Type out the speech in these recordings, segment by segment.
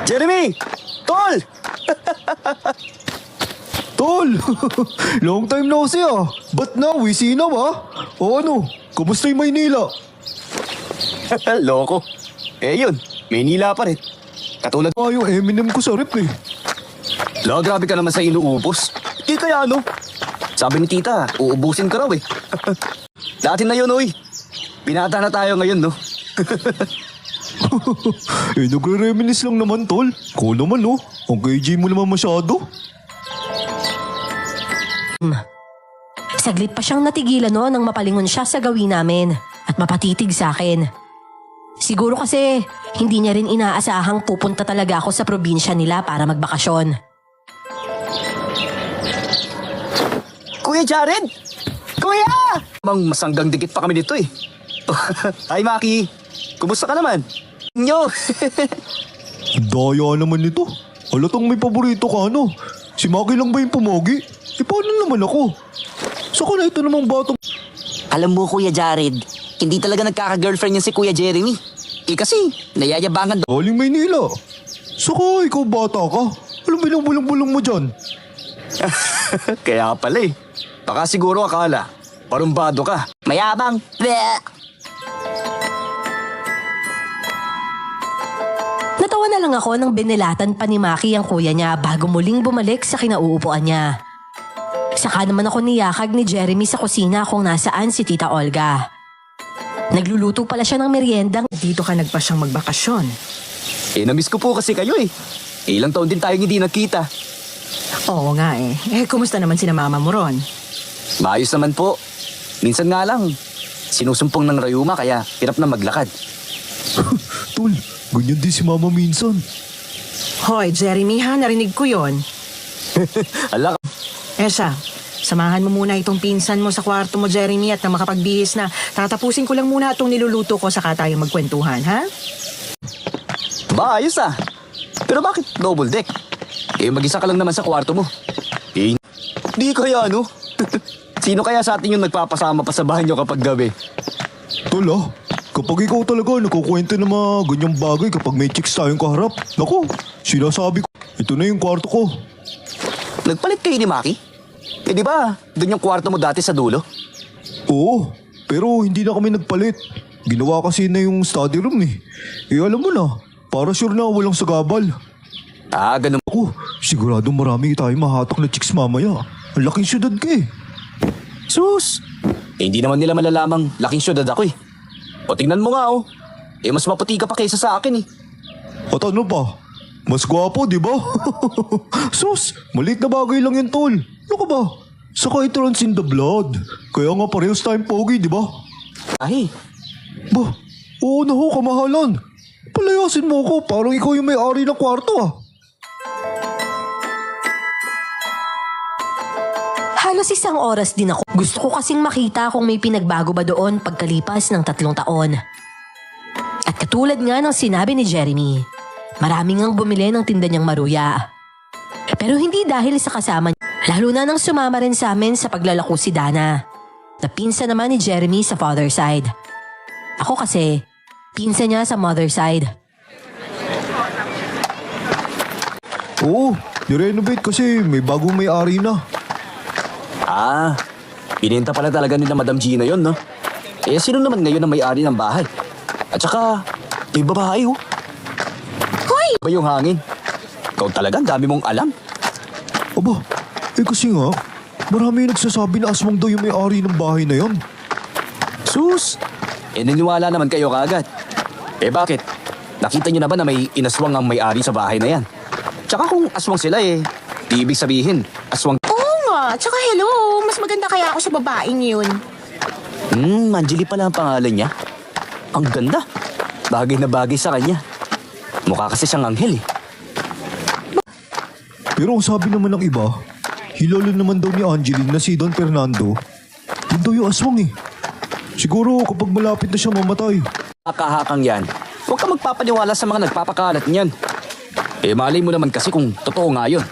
Jeremy! Tol! Tol! Long time no see ah. Ba't na? Wisi na ba? O ano? Kumusta yung Maynila? Loko. Yun. Maynila pa rin. Katulad Yung Eminem ko sa rep eh. grabe ka naman sa inuubos. Di kaya ano? Sabi ni tita, uubusin ka raw eh. Dati na yun, oy. Binata na tayo ngayon, no? Nagre-reminis lang naman, tol. Ko naman, no? Ang KJ mo naman masyado. Saglit pa siyang natigilan noon nang mapalingon siya sa gawin namin at mapatitig sa akin. Siguro kasi hindi niya rin inaasahang pupunta talaga ako sa probinsya nila para magbakasyon. Kuya Jared! Kuya! Mang masanggang dikit pa kami dito eh. Hi, Maki. Kumusta ka naman? Nyo! Daya naman nito. Halatang may paborito ka, ano? Si Maki lang ba yung pumogi? Paano naman ako? Saka na ito namang batang... Alam mo, Kuya Jared, hindi talaga nagkaka-girlfriend yan si Kuya Jeremy. Kasi, nayayabangan daw. Galing Maynila. Saka ikaw bata ka. Alam bilang bulong-bulong mo dyan. Kaya pala eh. Baka siguro akala, parumbado ka. Mayabang. Bleh! Natawa na lang ako nang binilatan pa ni Maki ang kuya niya bago muling bumalik sa kinauupuan niya. Saka naman ako niyakag ni Jeremy sa kusina kung nasaan si Tita Olga. Nagluluto pala siya ng meriendang. Dito ka nagpasyang magbakasyon. Namiss ko po kasi kayo eh. Ilang taon din tayong hindi nagkita. Oo nga eh. Kumusta naman sina mama mo ron? Maayos naman po. Minsan nga lang, sinusumpong ng rayuma kaya hirap na maglakad. Tol, ganyan din si mama minsan. Hoy, Jeremy ha, narinig ko yon. Ala ka. Siya, samahan mo muna itong pinsan mo sa kwarto mo, Jeremy, at na makapagbihis na. Tatapusin ko lang muna itong niluluto ko saka tayo magkwentuhan, ha? Ba, ayos ah. Pero bakit double deck? Mag-isa ka lang naman sa kwarto mo. Di kaya ano? Sino kaya sa atin yung nagpapasama pa sa bahay nyo kapag gabi? Tol kapag ikaw talaga nakukwento ng mga ganyang bagay kapag may chicks tayong kaharap. Naku, sinasabi ko, ito na yung kwarto ko. Nagpalit kayo ni Maki? Di ba, doon yung kwarto mo dati sa dulo? Oo, pero hindi na kami nagpalit. Ginawa kasi na yung study room eh. Alam mo na, para sure na walang sagabal. Ganun. Ako, siguradong marami tayong mahatak na chicks mamaya. Ang laking syudad ka eh. Sus! Hindi naman nila malalamang laking syudad ako eh. O tingnan mo nga mas maputi ka pa kaysa sa akin eh. At ano pa? Mas gwapo, di ba? Sus, maliit na bagay lang yan, tol. Ano ka ba? Saka it runs in the blood. Kaya nga parehas tayong pogi, di ba? Ay, Ba, oo na ho, kamahalan. Palayasin mo ako, parang ikaw yung may-ari ng kwarto ah. Halos isang oras din ako. Gusto ko kasing makita kung may pinagbago ba doon pagkalipas ng 3 taon. At katulad nga ng sinabi ni Jeremy, marami ngang bumili ng tinda niyang maruya. Pero hindi dahil sa kasama niya. Lalo na nang sumama rin sa amin sa paglalako si Dana, na pinsan naman ni Jeremy sa father side. Ako kasi, pinsan niya sa mother side. Oo, nirenovate kasi may bagong may-ari na. binenta pala talaga ni na Madam Gina yon, no? Sino naman ngayon ang may-ari ng bahay? At saka, may babae Hoy! Ba yung hangin? Ikaw talaga, ang dami mong alam. Aba, kasi nga, marami nagsasabi na aswang daw yung may-ari ng bahay na yon. Sus! Niniwala naman kayo kaagad. Bakit? Nakita niyo na ba na may inaswang ang may-ari sa bahay na yan? Tsaka kung aswang sila di ibig sabihin, aswang... Oo nga, tsaka hello, mas maganda kaya ako sa babaeng yun. Anjali pala ang pangalan niya. Ang ganda. Bagay na bagay sa kanya. Mukha kasi siyang anghel Pero ang sabi naman ng iba, hilalo naman daw ni Angeline na si Don Fernando, yun daw yung aswang Siguro kapag malapit na siya mamatay. Kahakang yan. Huwag ka magpapaniwala sa mga nagpapakalat niyan. Malay mo naman kasi kung totoo nga yun.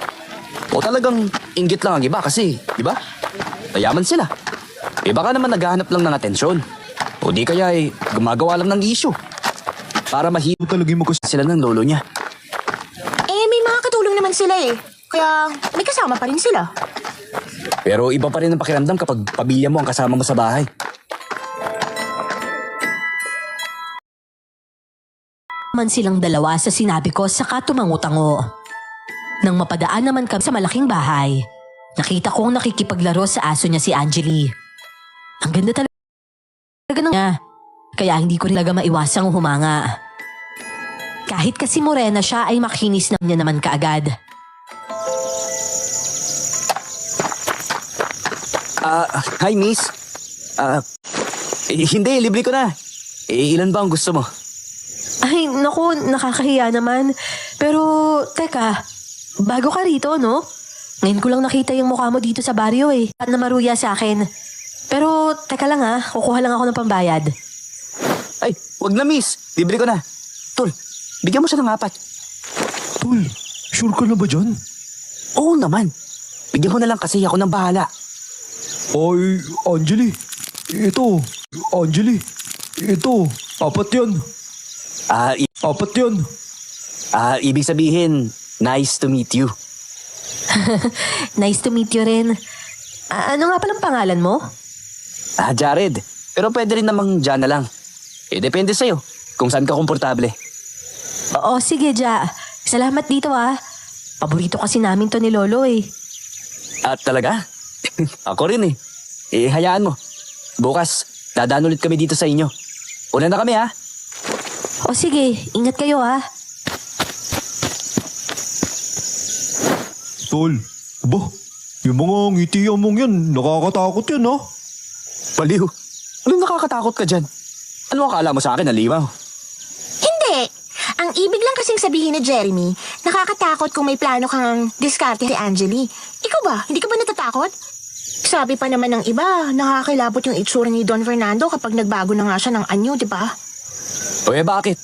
O talagang inggit lang ang iba kasi, di ba? Mayaman sila. Baka naman naghahanap lang ng atensyon. O di kaya gumagawa lang ng issue. Para mahilo Talaga yung sila ng lolo niya. naman sila eh. Kaya may kasama pa rin sila. Pero iba pa rin ang pakiramdam kapag pamilya mo ang kasama mo sa bahay. Man silang dalawa sa sinabi ko saka tumango-tango. Nang mapadaan naman kami sa malaking bahay, nakita kong nakikipaglaro sa aso niya si Angeli. Ang ganda talaga niya, kaya hindi ko rin talaga maiwasang humanga. Kahit kasi morena siya ay makinis na niya naman kaagad. Hi miss. Hindi, libre ko na. Ilan ba ang gusto mo? Ay, naku, nakakahiya naman. Pero, teka, bago ka rito, no? Ngayon ko lang nakita yung mukha mo dito sa baryo eh. At namaruya sa akin. Pero, teka lang ha, kukuha lang ako ng pambayad. Ay, wag na miss. Libre ko na. Tol, bigyan mo siya ng 4. Tol, sure ka na ba dyan? Oo naman. Bigyan mo na lang kasi ako ng bahala. Ay, Angeli. Ito. Angeli. Ito. 4 yan. 4 yan. Ibig sabihin, nice to meet you. Nice to meet you rin. Ano nga palang pangalan mo? Jared. Pero pwede rin namang Jan na lang. Depende sa'yo kung saan ka komportable. Oo, sige, Ja. Salamat dito ah. Paborito kasi namin to ni Lolo eh. At talaga? Ako rin eh. Hayaan mo. Bukas, dadaan ulit kami dito sa inyo. Una na kami ha. O sige, ingat kayo ah. Tol, ba? Yung mga ngitian mong yan, nakakatakot yan ha? Baliw. Anong nakakatakot ka dyan? Ano akala mo sa akin, alimaw? Hindi. Ang ibig lang kasing sabihin ni Jeremy, nakakatakot kung may plano kang diskarte si Angeli. Ikaw ba? Hindi ka ba natatakot? Sabi pa naman ng iba, nakakilabot yung itsura ni Don Fernando kapag nagbago na nga siya ng anyo, di ba? O bakit?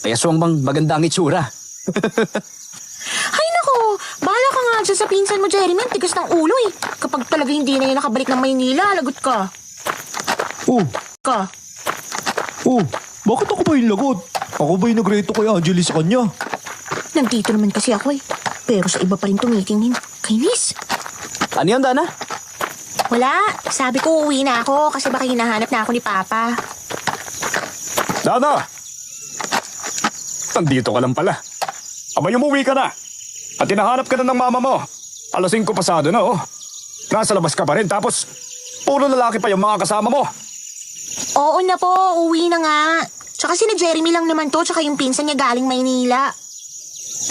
May aswang bang maganda ang itsura? Ay nako, bahala ka nga dyan sa pinsan mo, Jeremy. Ang tigas ng ulo eh. Kapag talaga hindi na yun nakabalik ng Maynila, lagot ka. Oh, Ka. bakit ako ba yung lagot? Ako ba yung nagreto kay Angeli sa kanya? Nandito naman kasi ako eh. Pero sa iba pa rin tumitingin. Kainis. Ano yan, Dana? Wala. Sabi ko uuwi na ako kasi baka hinahanap na ako ni Papa. Dana! Nandito ka lang pala. Abay, umuwi ka na. At hinahanap ka na ng mama mo. 5:00 pasado na, oh. Nasa labas ka pa rin, tapos puro lalaki pa yung mga kasama mo. Oo na po, uwi na nga. Tsaka si Jeremy lang naman to, tsaka yung pinsan niya galing Maynila.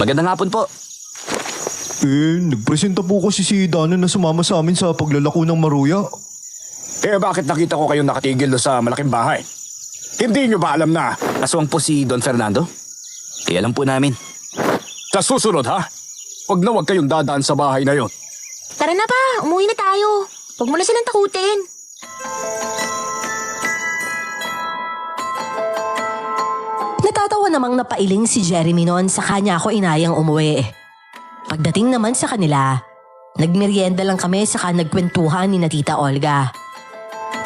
Magandang hapon po. Nagpresenta po kasi si Dana na sumama sa amin sa paglalako ng maruya. Bakit nakita ko kayong nakatigil doon sa malaking bahay? Hindi nyo ba alam na Aswang po si Don Fernando? Kaya lang po namin. sa susunod, ha? Huwag na huwag kayong dadaan sa bahay na yon. Tara na pa, umuwi na tayo. Huwag mo na silang takutin. Natatawa namang napailing si Jeremy noon sa kanya ako inayang umuwi. Pagdating naman sa kanila, nagmerienda lang kami saka nagkwentuhan ni na Tita Olga.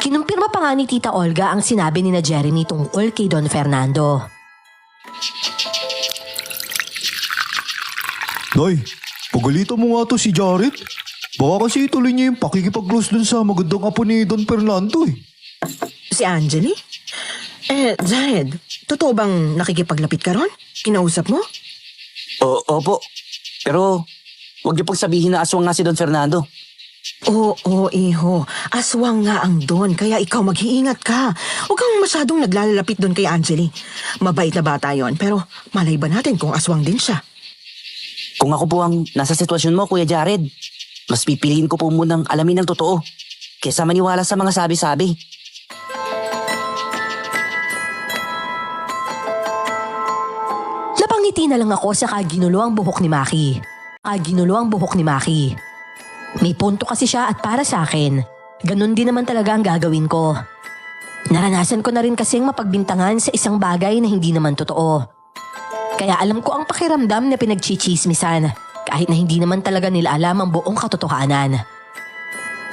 Kinumpirma pa nga ni Tita Olga ang sinabi ni na Jeremy tungkol kay Don Fernando. Nay, pagalitan mo nga to si Jared. Baka kasi ituloy niya yung pakikipag-close dun sa magandang apo ni Don Fernando eh. Si Angeli? Jared, totoo bang nakikipaglapit ka ron? Kinausap mo? Opo. Pero, huwag niyo pong sabihin na aswang nga si Don Fernando. Oo, iho. Aswang nga ang Don, kaya ikaw mag-iingat ka. Huwag kang masyadong naglalapit doon kay Angeli. Mabait na bata yon, pero malay ba natin kung aswang din siya? Kung ako po ang nasa sitwasyon mo, Kuya Jared, mas pipiliin ko po munang alamin ang totoo kaysa maniwala sa mga sabi-sabi. Napangiti na lang ako sa kaginuluang buhok ni Maki. May punto kasi siya at para sa akin, ganun din naman talaga ang gagawin ko. Naranasan ko na rin kasing mapagbintangan sa isang bagay na hindi naman totoo. Kaya alam ko ang pakiramdam na pinagchichismisan kahit na hindi naman talaga nila alam ang buong katotohanan.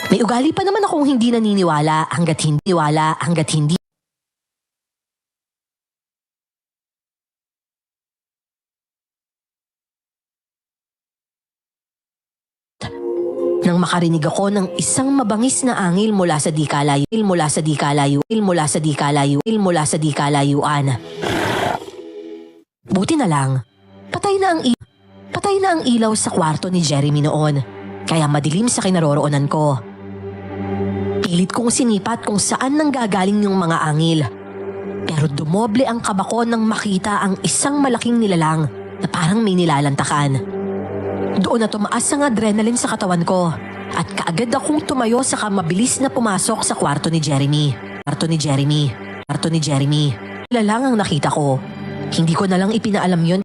May ugali pa naman akong hindi naniniwala hanggat hindi Nang makarinig ako ng isang mabangis na angil mula sa di kalayuan. Buti na lang, patay na ang ilaw sa kwarto ni Jeremy noon, kaya madilim sa kinaroroonan ko. Pilit kong sinipat kung saan nanggagaling yung mga angil. Pero dumoble ang kaba ko nang makita ang isang malaking nilalang na parang may nilalantakan. Doon na tumaas ang adrenaline sa katawan ko at kaagad akong tumayo saka mabilis na pumasok sa kwarto ni Jeremy. Nilalang ang nakita ko. Hindi ko na lang ipinaalam yun.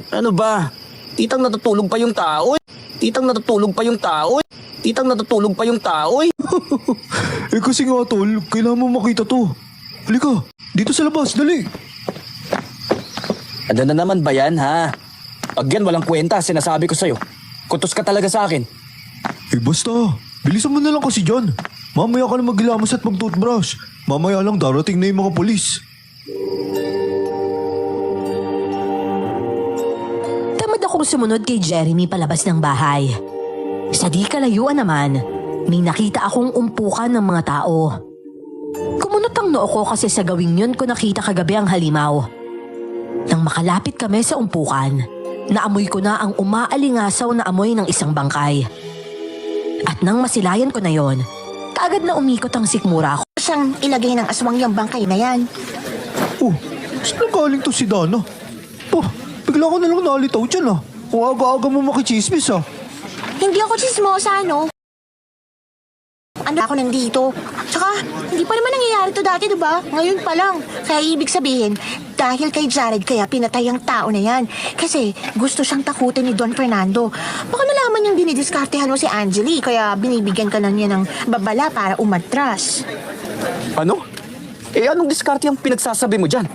Ano ba? Titang natutulog pa yung tao. Eh kasi nga tol, kailangan mo makita to. Halika, dito sa labas, dali. Ano na naman ba yan, ha? Pag yan walang kwenta, sinasabi ko sa'yo. Kutos ka talaga sa akin. Eh basta, bilisan mo na lang kasi dyan. Mamaya ka na maghilamas at mag-toothbrush. Mamaya lang darating na yung mga polis. Tamad akong sumunod kay Jeremy palabas ng bahay. Sa di kalayuan naman, may nakita akong umpukan ng mga tao. Kumunot ang noo ko kasi sa gawing yun ko nakita kagabi ang halimaw. Nang makalapit kami sa umpukan, naamoy ko na ang umaalingasaw na amoy ng isang bangkay. At nang masilayan ko na yon, kaagad na umikot ang sikmura ko. Siyang ilagay ng aswang yung bangkay na yan. Oh, saan galing to si Dana? Bigla ko na lang nalitaw dyan ah. Kung aga-aga mo makichismis ah. Hindi ako chismosa, no? Ano ako nandito? Tsaka, hindi pa naman nangyayari to dati, diba? Ngayon pa lang. Kaya ibig sabihin, dahil kay Jared kaya pinatay ang tao na yan. Kasi gusto siyang takutin ni Don Fernando. Baka nalaman niyang dinidiskartehan mo si Angeli, kaya binibigyan ka na niya ng babala para umatras. Ano? Anong diskarte ang pinagsasabi mo dyan?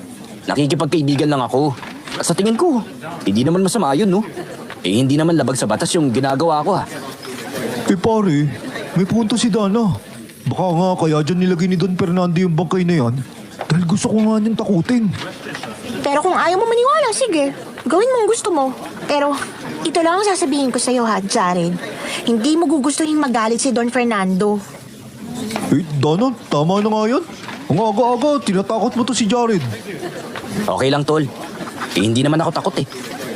Nakikipagkaibigan lang ako. Sa tingin ko, hindi naman masama yun, no? Hindi naman labag sa batas yung ginagawa ko, ha? Eh pare, may punto si Dana. Baka nga kaya dyan nilagay ni Don Fernando yung bangkay na yan. Dahil gusto ko nga niyang takutin. Pero kung ayaw mo maniwala, sige. Gawin mong gusto mo. Pero ito lang ang sasabihin ko sa'yo, ha, Jared. Hindi mo gugustuhin magalit si Don Fernando. Eh Dana, tama na nga yan. Ang aga-aga, tinatakot mo to si Jared. Okay lang, tol. Hindi naman ako takot, eh.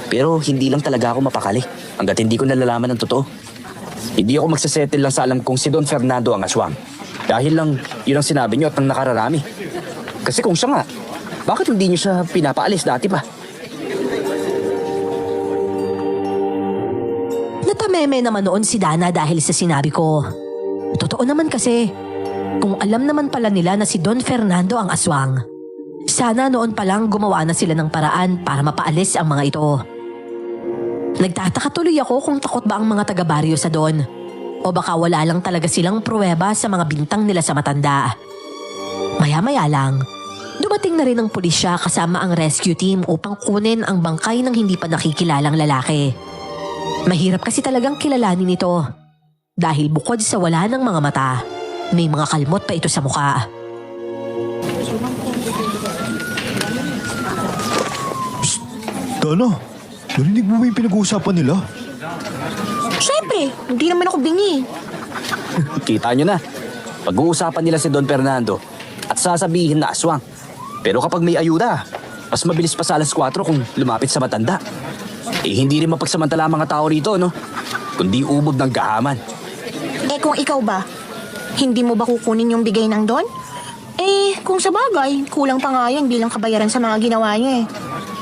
Pero hindi lang talaga ako mapakali hanggat hindi ko nalalaman ng totoo. Hindi ako magsasettle lang sa alam kung si Don Fernando ang aswang. Dahil lang yun ang sinabi niyo at ang nakararami. Kasi kung siya nga, bakit hindi niyo siya pinapaalis dati pa? Natameme naman noon si Dana dahil sa sinabi ko. Totoo naman kasi, kung alam naman pala nila na si Don Fernando ang aswang, sana noon pa lang gumawa na sila ng paraan para mapaalis ang mga ito. Nagtataka tuloy ako kung takot ba ang mga taga-baryo sa Don o baka wala lang talaga silang pruweba sa mga bintang nila sa matanda. Maya-maya lang, dumating na rin ang pulisya kasama ang rescue team upang kunin ang bangkay ng hindi pa nakikilalang lalaki. Mahirap kasi talagang kilalanin ito dahil bukod sa wala ng mga mata, may mga kalmot pa ito sa mukha. Psst, Dana, narinig mo ba yung pinag-uusapan nila? Siyempre, hindi naman ako bingi. Kita nyo na. Pag-uusapan nila si Don Fernando at sasabihin na aswang. Pero kapag may ayuda, mas mabilis pa sa alas 4 kung lumapit sa matanda. Hindi rin mapagsamantala ang mga tao rito, no? Kundi ubod ng gahaman. Kung ikaw ba, hindi mo ba kukunin yung bigay ng Don? Kung sa bagay, kulang pa nga yun bilang kabayaran sa mga ginawa niya eh.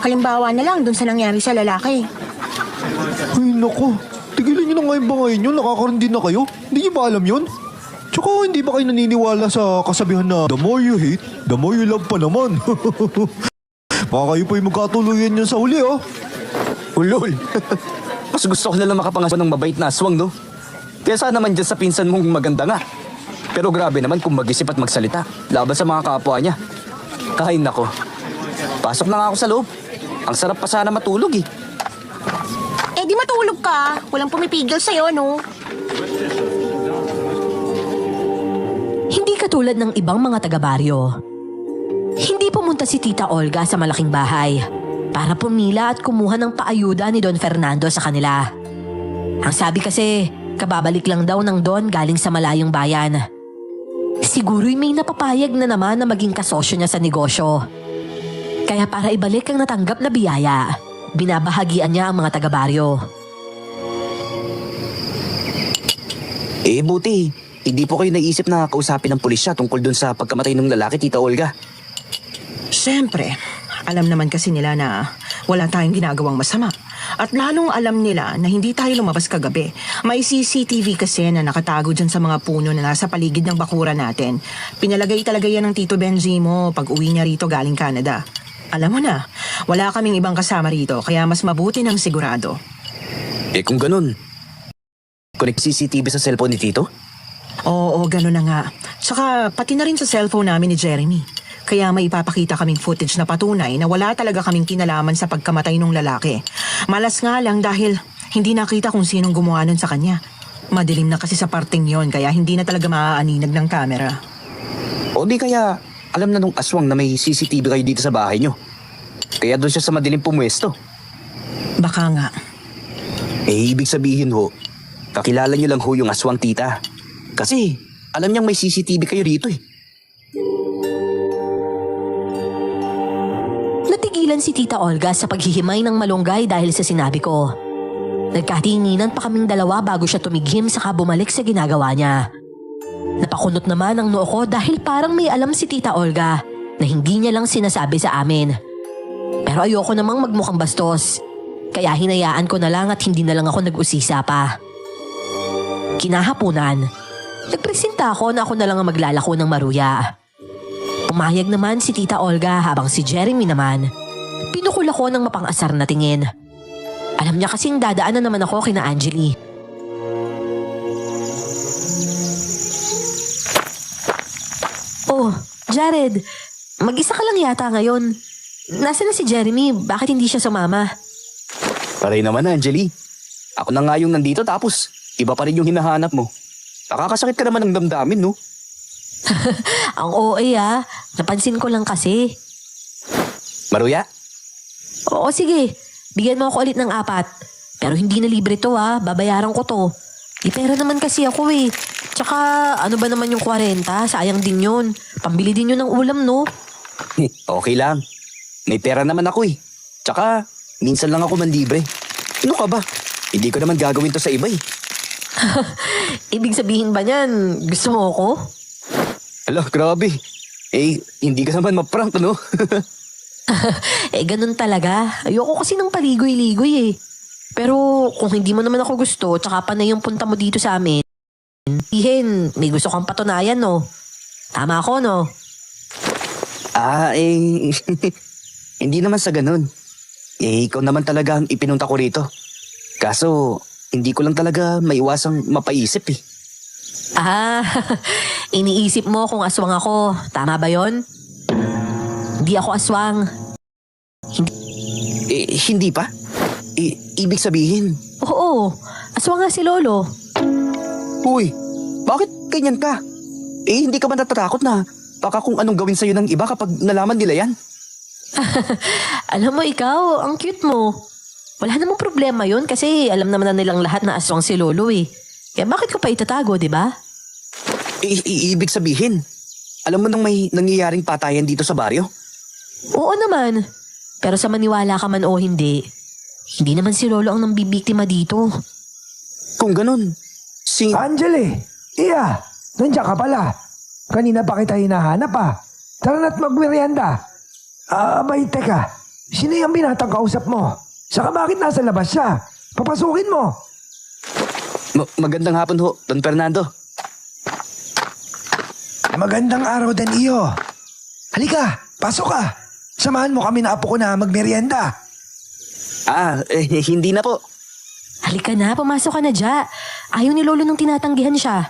Halimbawa na lang dun sa nangyari sa lalaki. Ay nako, tigilan nyo na nga yung bangay nyo, nakakaroon din na kayo. Hindi nyo ba alam yun? Tsaka hindi ba kayo naniniwala sa kasabihan na the more you hate, the more you love pa naman. Baka kayo pa yung magkatuluyan nyo sa uli, oh. Ulol. Mas gusto ko nalang makapangasawa ng mabait na aswang, no? Kesa naman dyan sa pinsan mong maganda nga. Pero grabe naman kung mag-isip at magsalita laban sa mga kapwa niya. Kain nako. Pasok na nga ako sa loob. Ang sarap pa sana matulog eh. Di matulog ka. Walang pumipigil sa'yo, no? Hindi katulad ng ibang mga taga-baryo. Hindi pumunta si Tita Olga sa malaking bahay para pumila at kumuha ng paayuda ni Don Fernando sa kanila. Ang sabi kasi, kababalik lang daw ng Don galing sa malayong bayan. Siguro'y may napapayag na naman na maging kasosyo niya sa negosyo. Kaya para ibalik ang natanggap na biyaya, binabahagian niya ang mga taga-baryo. Buti. Hindi po kayo naisip na kausapin ng pulisya tungkol dun sa pagkamatay ng lalaki, Tita Olga. Siyempre, alam naman kasi nila na wala tayong ginagawang masama. At lalong alam nila na hindi tayo lumabas kagabi. May CCTV kasi na nakatago dyan sa mga puno na nasa paligid ng bakuran natin. Pinalagay talaga yan ng Tito Benji mo pag uwi niya rito galing Canada. Alam mo na, wala kaming ibang kasama rito kaya mas mabuti ng sigurado. Kung ganun, connect CCTV sa cellphone ni Tito? Oo, gano'n na nga. Tsaka pati na rin sa cellphone namin ni Jeremy. Kaya may ipapakita kaming footage na patunay na wala talaga kaming kinalaman sa pagkamatay ng lalaki. Malas nga lang dahil hindi nakita kung sinong gumawa nun sa kanya. Madilim na kasi sa parting yon kaya hindi na talaga maaaninag ng camera. O di kaya alam na nung aswang na may CCTV kayo dito sa bahay nyo. Kaya doon siya sa madilim pumwesto. Baka nga. Ibig sabihin ho, kakilala nyo lang ho yung aswang, tita. Kasi alam niyang may CCTV kayo rito eh. Natigilan si Tita Olga sa paghihimay ng malunggay dahil sa sinabi ko. Nagkatinginan pa kaming dalawa bago siya tumighim saka bumalik sa ginagawa niya. Napakunot naman ang noo ko dahil parang may alam si Tita Olga na hindi niya lang sinasabi sa amin. Pero ayoko namang magmukhang bastos. Kaya hinayaan ko na lang at hindi na lang ako nag-usisa pa. Kinahapunan, nagpresenta ako na ako na lang ang maglalako ng maruya. Pumayag naman si Tita Olga habang si Jeremy naman, pinukul ako ng mapang-asar na tingin. Alam niya kasing dadaanan naman ako kina Angeli. Oh, Jared, mag-isa ka lang yata ngayon. Nasaan na si Jeremy? Bakit hindi siya sumama? Paray naman, Angeli. Ako na nga yung nandito tapos iba pa rin yung hinahanap mo. Nakakasakit ka naman ng damdamin, no? Ang OA napansin ko lang kasi. Maruya? Oo, sige. Bigyan mo ako ulit ng 4. Pero hindi na libre to babayaran ko to. Di pera naman kasi ako eh. Tsaka ano ba naman yung 40? Sayang din yun. Pambili din yun ng ulam, no? Okay lang. May pera naman ako eh. Tsaka minsan lang ako manlibre. Ano ka ba? Hindi ko naman gagawin to sa iba eh. Ibig sabihin ba niyan, gusto mo ako? Hala, grabe. Hindi ka naman maprank, no? Ganun talaga. Ayoko kasi ng paligoy-ligoy eh. Pero kung hindi mo naman ako gusto, tsaka pa na yung punta mo dito sa amin, ihin, may gusto kang patunayan, no? Tama ako, no? Hindi naman sa ganun. Ikaw naman talaga ang ipinunta ko rito. Kaso, hindi ko lang talaga maiwasang mapaisip eh. Iniisip mo kung aswang ako. Tama ba yon? Hindi ako aswang. Hindi pa? Ibig sabihin? Oo, aswang nga si Lolo. Uy, bakit ganyan ka? Hindi ka ba natatakot na baka kung anong gawin sa'yo ng iba kapag nalaman nila yan? Alam mo ikaw, ang cute mo. Wala namang problema yun kasi alam naman na nilang lahat na aswang si Lolo eh. Kaya bakit ko pa itatago, di ba? Ibig sabihin, alam mo nang may nangyayaring patayan dito sa baryo? Oo naman. Pero sa maniwala ka man o hindi, hindi naman si Lolo ang nambibiktima dito. Kung ganun, Angeli! Iya! Nandiyan ka pala. Kanina pa kita hinahanap Tara na't magmerienda. Abay, teka. Sino yung binatang kausap mo? Saka bakit nasa labas siya? Papasukin mo. Magandang hapon ho, Don Fernando. Magandang araw din iyo. Halika, pasok ka. Samahan mo kami na apo ko na magmerienda. Hindi na po. Halika na, pumasok ka na dya. Ayaw ni Lolo nang tinatanggihan siya.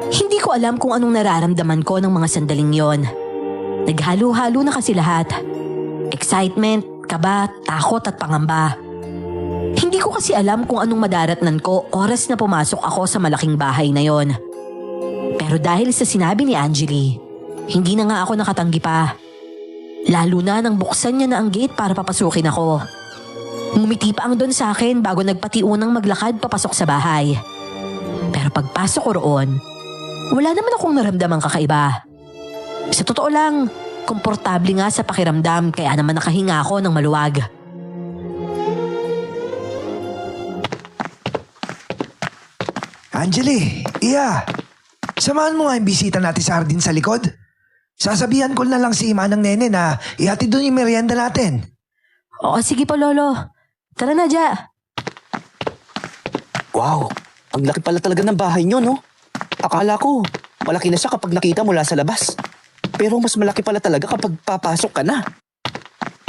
Hindi ko alam kung anong nararamdaman ko ng mga sandaling yon. Naghalo-halo na kasi lahat. Excitement, kaba, takot at pangamba. Hindi ko kasi alam kung anong madaratnan ko oras na pumasok ako sa malaking bahay na yon. Pero dahil sa sinabi ni Angeli, hindi na nga ako nakatanggi pa. Lalo na nang buksan niya na ang gate para papasukin ako. Ngumiti pa ang Don sa akin bago nagpatiunang maglakad papasok sa bahay. Pero pagpasok ko roon, wala naman akong naramdamang kakaiba. Sa totoo lang, komportable nga sa pakiramdam kaya naman nakahinga ako ng maluwag. Angeli, Iya, samahan mo nga yung bisita natin sa hardin sa likod. Sasabihan ko na lang si Manang Nene na ihatid doon yung merienda natin. Oo, sige po, Lolo. Tara na, Ja. Wow, ang laki pala talaga ng bahay nyo, no? Akala ko, malaki na siya kapag nakita mula sa labas. Pero mas malaki pala talaga kapag papasok ka na.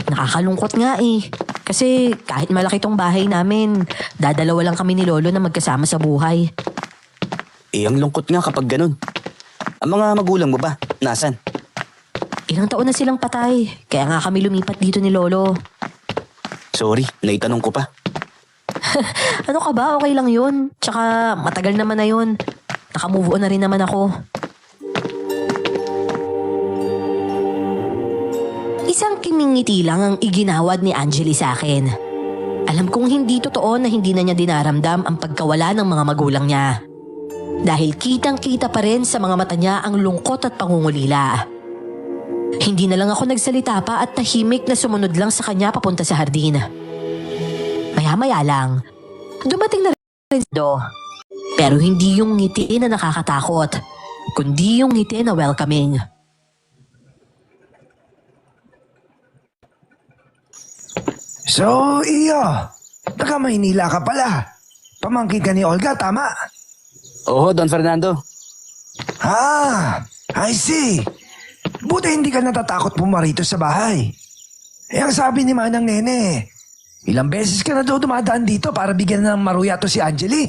Nakakalungkot nga eh. Kasi kahit malaki tong bahay namin, dadalawa lang kami ni Lolo na magkasama sa buhay. Ang lungkot nga kapag ganun. Ang mga magulang mo ba, nasan? Ilang taon na silang patay, kaya nga kami lumipat dito ni Lolo. Sorry, naitanong ko pa. Ano ka ba? Okay lang yun. Tsaka matagal naman na yun. Nakamove on na rin naman ako. Isang kimingiti lang ang iginawad ni Angeli sa akin. Alam kong hindi totoo na hindi na niya dinaramdam ang pagkawala ng mga magulang niya. Dahil kitang-kita pa rin sa mga mata niya ang lungkot at pangungulila. Hindi na lang ako nagsalita pa at tahimik na sumunod lang sa kanya papunta sa hardin. Maya-maya lang, dumating na rin si Do. Pero hindi yung ngiti na nakakatakot, kundi yung ngiti na welcoming. So, Iyo, taga Maynila ka pala. Pamangkin ka ni Olga, tama? Oo, Don Fernando. I see. Buti hindi ka natatakot pumarito sa bahay. Ang sabi ni Manang Nene, ilang beses ka na daw dumadaan dito para bigyan ng maruya to si Angeli.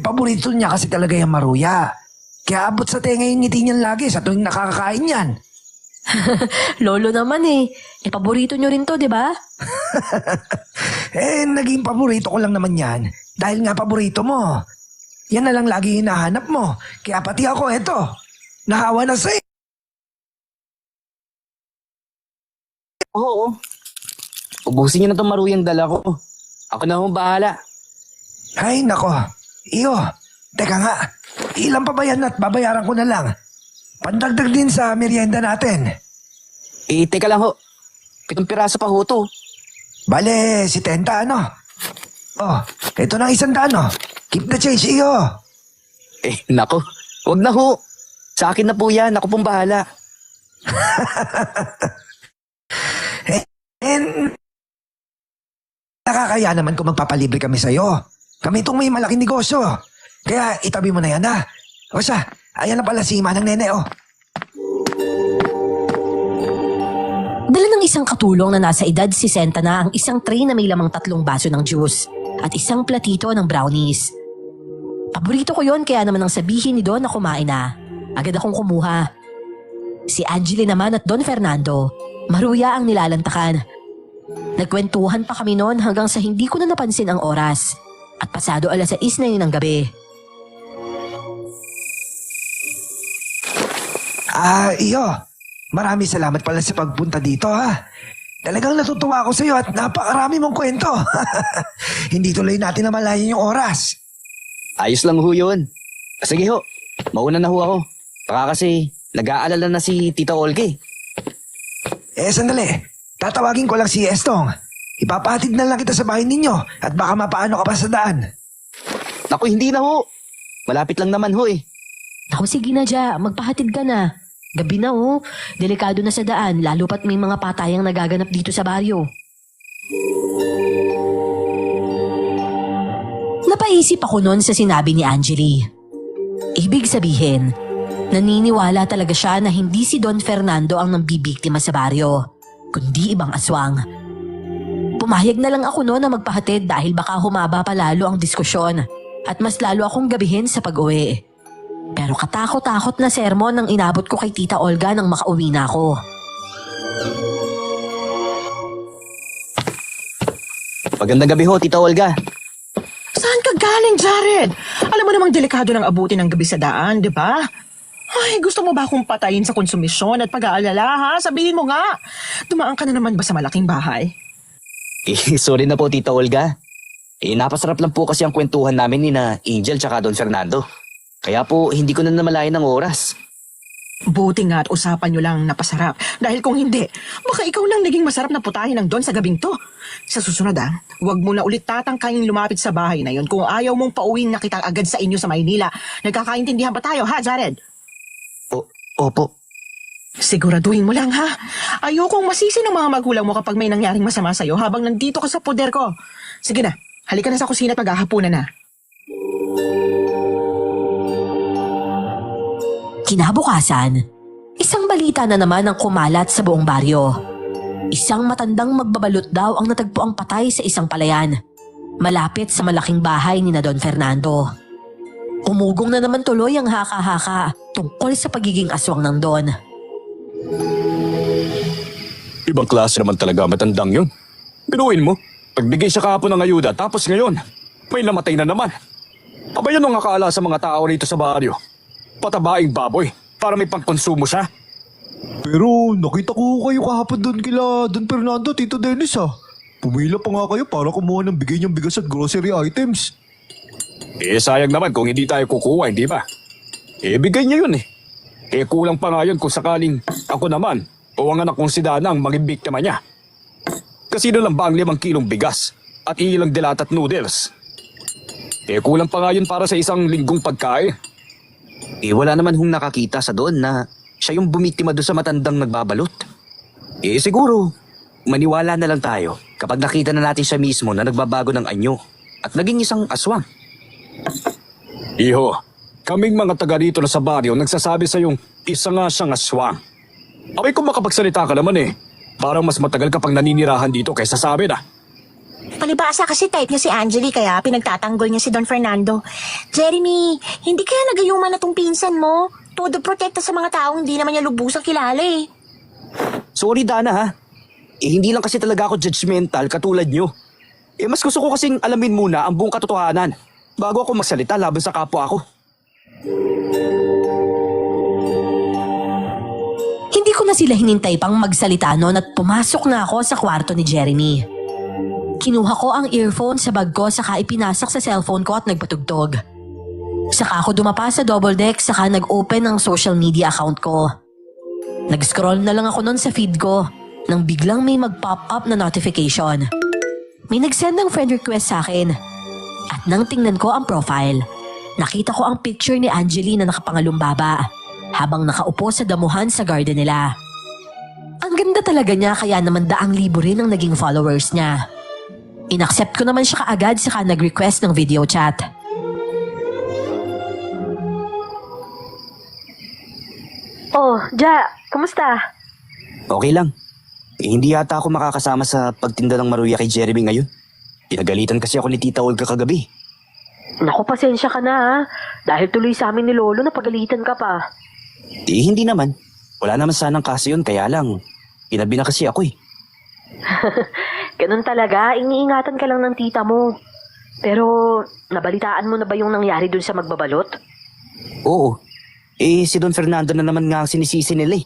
Paborito niya kasi talaga yung maruya. Kaya abot sa tenga yung ngiti niyan lagi sa tuwing nakakakain yan. Lolo naman eh. Paborito nyo rin to, di ba? Naging paborito ko lang naman yan. Dahil nga paborito mo. Yan na lang lagi hinahanap mo. Kaya pati ako, eto. Nahawa na sa'yo. Oo. Ubusin niyo na itong maruyang dala ko. Ako na akong bahala. Ay, nako. Iyo, teka nga. Ilan pa ba yan at babayaran ko na lang? Pandagdag din sa merienda natin. Teka lang ho. 7 piraso pa ho to. Bale, si Tenta, ano? Oh, ito na 100, ano? Keep the change, iyo. Nako. Huwag na ho. Sa akin na po yan. Ako pong bahala. Nakakaya naman kung magpapalibre kami sa'yo. Kami itong may malaking negosyo. Kaya itabi mo na yan, ha? O siya, ayan na pala si Manang Nene, oh. Dala ng isang katulong na nasa edad 60 na ang isang tray na may lamang 3 baso ng juice at isang platito ng brownies. Paborito ko yon kaya naman ang sabihin ni Don na kumain na. Agad akong kumuha. Si Angeli naman at Don Fernando, maruya ang nilalantakan. Nagkwentuhan pa kami noon hanggang sa hindi ko na napansin ang oras at pasado 6:00 na yun ng gabi. Iyo. Maraming salamat pala sa pagpunta dito, ha? Talagang natutuwa ako sa iyo at napakarami mong kwento. Hindi tuloy natin namalayan yung oras. Ayos lang ho yun. Sige ho. Mauna na ho ako. Baka kasi nag-aalala na si Tita Olga. Sandali. Tatawagin ko lang si Estong. Ipapahatid na lang kita sa bahay ninyo at baka mapaano ka pa sa daan. Naku, hindi na ho. Malapit lang naman ho eh. Ako sige na Ja, magpahatid ka na. Gabi na oh, delikado na sa daan lalo pat may mga patayang nagaganap dito sa baryo. Napaisip ako noon sa sinabi ni Angeli. Ibig sabihin, naniniwala talaga siya na hindi si Don Fernando ang nambibiktima sa baryo, kundi ibang aswang. Pumayag na lang ako noon na magpahatid dahil baka humaba pa lalo ang diskusyon at mas lalo akong gabihin sa pag-uwi. Pero katakot-takot na sermon ang inabot ko kay Tita Olga nang makauwi na ako. Magandang gabi ho, Tita Olga. Saan ka galing, Jared? Alam mo namang delikado ng abutin ng gabi sa daan, di ba? Ay, gusto mo ba akong patayin sa konsumisyon at pag-aalala, ha? Sabihin mo nga. Dumaan ka na naman ba sa malaking bahay? Sorry na po, Tita Olga. Napasarap lang po kasi ang kwentuhan namin ni na Angel tsaka Don Fernando. Kaya po, hindi ko na namalayan ng oras. Buti nga at usapan nyo lang napasarap. Dahil kung hindi, baka ikaw lang naging masarap na putahin ng Don sa gabing to. Sa susunod huwag mo na ulit tatangkaing lumapit sa bahay na yon kung ayaw mong pauwiing nakita agad sa inyo sa Maynila. Nagkakaintindihan ba tayo, ha, Jared? Opo. Siguraduhin mo lang, ha? Ayokong masisi ng mga magulang mo kapag may nangyaring masama sa'yo habang nandito ka sa poder ko. Sige na, halika na sa kusina at maghahapunan na. Kinabukasan, isang balita na naman ang kumalat sa buong baryo. Isang matandang magbabalot daw ang natagpuang patay sa isang palayan, malapit sa malaking bahay ni na Don Fernando. Umugong na naman tuloy ang haka-haka tungkol sa pagiging aswang ng Don. Ibang klase naman talaga matandang yun. Binuin mo, pagbigay siya kahapon ng ayuda tapos ngayon, may namatay na naman. Aba yun ang akala sa mga tao rito sa baryo. Patabaing baboy para may pangkonsumo siya. Pero nakita ko kayo kahapon doon kila Don Fernando, Tito Dennis Pumila pa nga kayo para kumuha ng bigay niyang bigas at grocery items. Sayang naman kung hindi tayo kukuha, hindi ba? Bigay niya yun . Kulang pa nga yun kung sakaling ako naman o ang anak kong si Dana ang maging biktima niya. Kasino lang ba ang 5 kilong bigas at ilang dilatat noodles? Kulang pa nga yun para sa isang linggong pagkain. Wala naman hong nakakita sa doon na siya yung bumiktima doon sa matandang nagbabalot. Siguro, maniwala na lang tayo kapag nakita na natin siya mismo na nagbabago ng anyo at naging isang aswang. Iho, kaming mga taga rito na sa baryo nagsasabi sa yung isa nga siyang aswang. Abay kung makapagsalita ka naman parang mas matagal ka pang naninirahan dito kaysa sa amin Palibasa kasi type niya si Angeli kaya pinagtatanggol niya si Don Fernando. Jeremy, hindi kaya nagayuman na tong pinsan mo? Todo protekta sa mga taong hindi naman niya lubusang kilala Sorry Dana hindi lang kasi talaga ako judgmental katulad nyo. Mas gusto ko kasing alamin muna ang buong katotohanan bago ako magsalita laban sa kapwa ko. Hindi ko na sila hinintay pang magsalita noon at pumasok na ako sa kwarto ni Jeremy. Kinuha ko ang earphone sa bag ko saka ipinasak sa cellphone ko at nagpatugtog. Saka ako dumapa sa double deck saka nag-open ng social media account ko. Nag-scroll na lang ako noon sa feed ko nang biglang may mag-pop up na notification. May nag-send ng friend request sa akin. At nang tingnan ko ang profile, nakita ko ang picture ni Angeli na nakapangalumbaba habang nakaupo sa damuhan sa garden nila. Ang ganda talaga niya kaya naman 100,000 rin ang naging followers niya. Inaccept ko naman siya kaagad saka nag-request ng video chat. Oh, Ja, kumusta? Okay lang. Hindi yata ako makakasama sa pagtinda ng maruya kay Jeremy ngayon. Pinagalitan kasi ako ni Tita Olga kagabi. Naku, pasensya ka na dahil tuloy sa amin ni Lolo na pagalitan ka pa. Hindi naman. Wala naman sanang kaso yun kaya lang. Pinabi na kasi ako Ganun talaga, iniingatan ka lang ng tita mo. Pero, nabalitaan mo na ba yung nangyari dun sa magbabalot? Oo. Si Don Fernando na naman nga ang sinisisi nila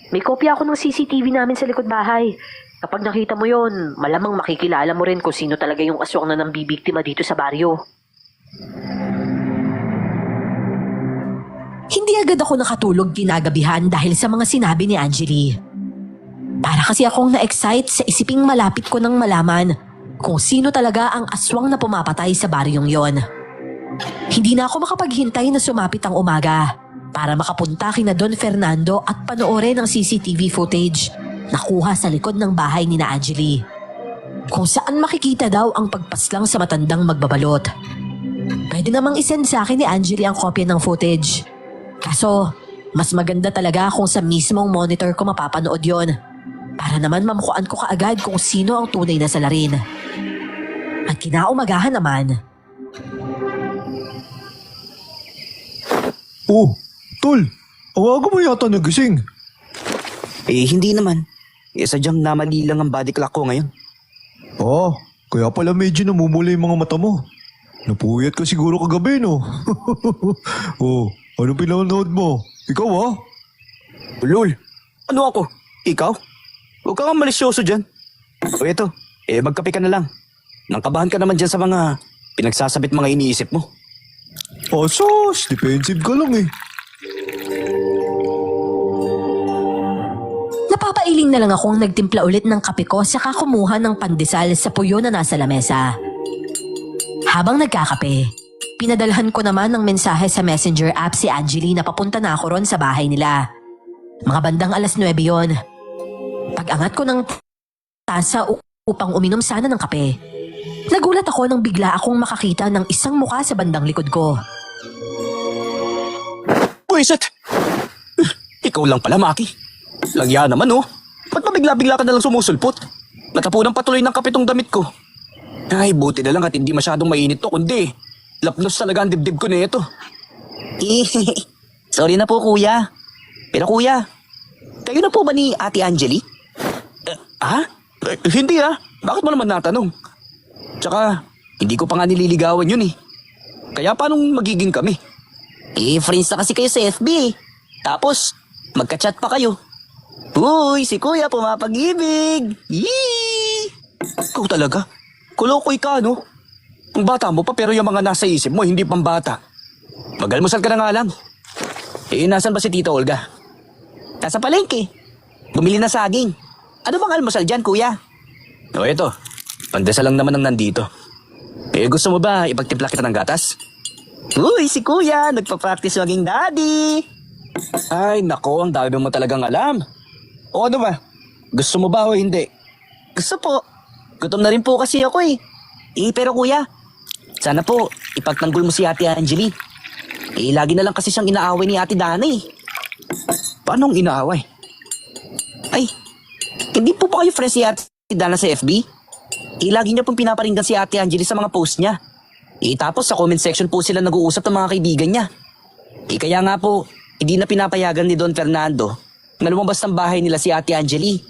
May kopya ako ng CCTV namin sa likod bahay. Kapag nakita mo yon, malamang makikilala mo rin kung sino talaga yung aswang na nambibiktima dito sa baryo. Hindi agad ako nakatulog kinagabihan dahil sa mga sinabi ni Angeli. Para kasi akong na-excite sa isiping malapit ko nang malaman kung sino talaga ang aswang na pumapatay sa baryong yon. Hindi na ako makapaghintay na sumapit ang umaga para makapunta kina Don Fernando at panoorin ang CCTV footage na kuha sa likod ng bahay ni na Angeli. Kung saan makikita daw ang pagpaslang sa matandang magbabalot. Pwede namang isend sa akin ni Angeli ang kopya ng footage. Kaso, mas maganda talaga kung sa mismong monitor ko mapapanood yon. Para naman mamukuan ko kaagad kung sino ang tunay na salarin. At kinaumagahan naman. Oh, Tol, ang aga mo yata nagising. Hindi naman. Sadyang namali lang ang body clock ko ngayon. Kaya pala medyo namumula yung mga mata mo. Napuyat ka siguro kagabi, no? Anong pinanood mo? Ikaw, Lol, ano ako? Ikaw? Huwag ka nga malisyoso dyan. Ito, Magkape ka na lang. Nangkabahan ka naman dyan sa mga pinagsasabit mga iniisip mo. Asas, defensive ka lang eh. Napapailing na lang akong nagtimpla ulit ng kape ko saka kumuha ng pandesal sa puyo na nasa lamesa. Habang nagkakape, pinadalhan ko naman ng mensahe sa messenger app si Angeli na papunta na ako ron sa bahay nila. Mga bandang 9:00 yon. Pag-angat ko ng tasa upang uminom sana ng kape, nagulat ako nang bigla akong makakita ng isang mukha sa bandang likod ko. Buisit! Ikaw lang pala, Maki. Langya naman, oh. Ba't mabigla-bigla ka na lang sumusulpot? Natapunan patuloy ng kape tong damit ko. Ay, buti na lang at hindi masyadong mainit to, kundi lapnos talaga ang dibdib ko na ito. Sorry na po, kuya. Pero kuya, kayo na po ba ni Ate Angeli? Hindi ah. Bakit mo naman natanong? Tsaka, hindi ko pa nga nililigawan yun eh. Kaya paanong magiging kami? Friends na kasi kayo sa FB eh. Tapos, magka-chat pa kayo. Uy, si kuya pumapag-ibig. Yee! Ikaw talaga? Kulokoy ka, no? Ang bata mo pa pero yung mga nasa isip mo hindi pang bata. Mag-almusal ka na nga lang. Nasan ba si Tita Olga? Nasa palengke. Bumili na saging. Ano bang almusal dyan, kuya? O eto, pandesal lang naman ang nandito. Gusto mo ba ipagtimpla kita ng gatas? Uy, si kuya, nagpa-practice maging daddy. Ay, nako, ang dami mo talagang alam. O ano ba? Gusto mo ba o hindi? Gusto po. Gutom na rin po kasi ako eh. Pero kuya, sana po ipagtanggol mo si Ate Angeli. Lagi na lang kasi siyang inaaway ni Ate Dana eh. Paanong inaaway? Ay, hindi po ba kayo friends si Ate Dana sa FB? Lagi niya pong pinaparinggan si Ate Angeli sa mga post niya. Tapos sa comment section po sila nag-uusap ng mga kaibigan niya. Kaya nga po, hindi na pinapayagan ni Don Fernando na lumabas ng bahay nila si Ate Angeli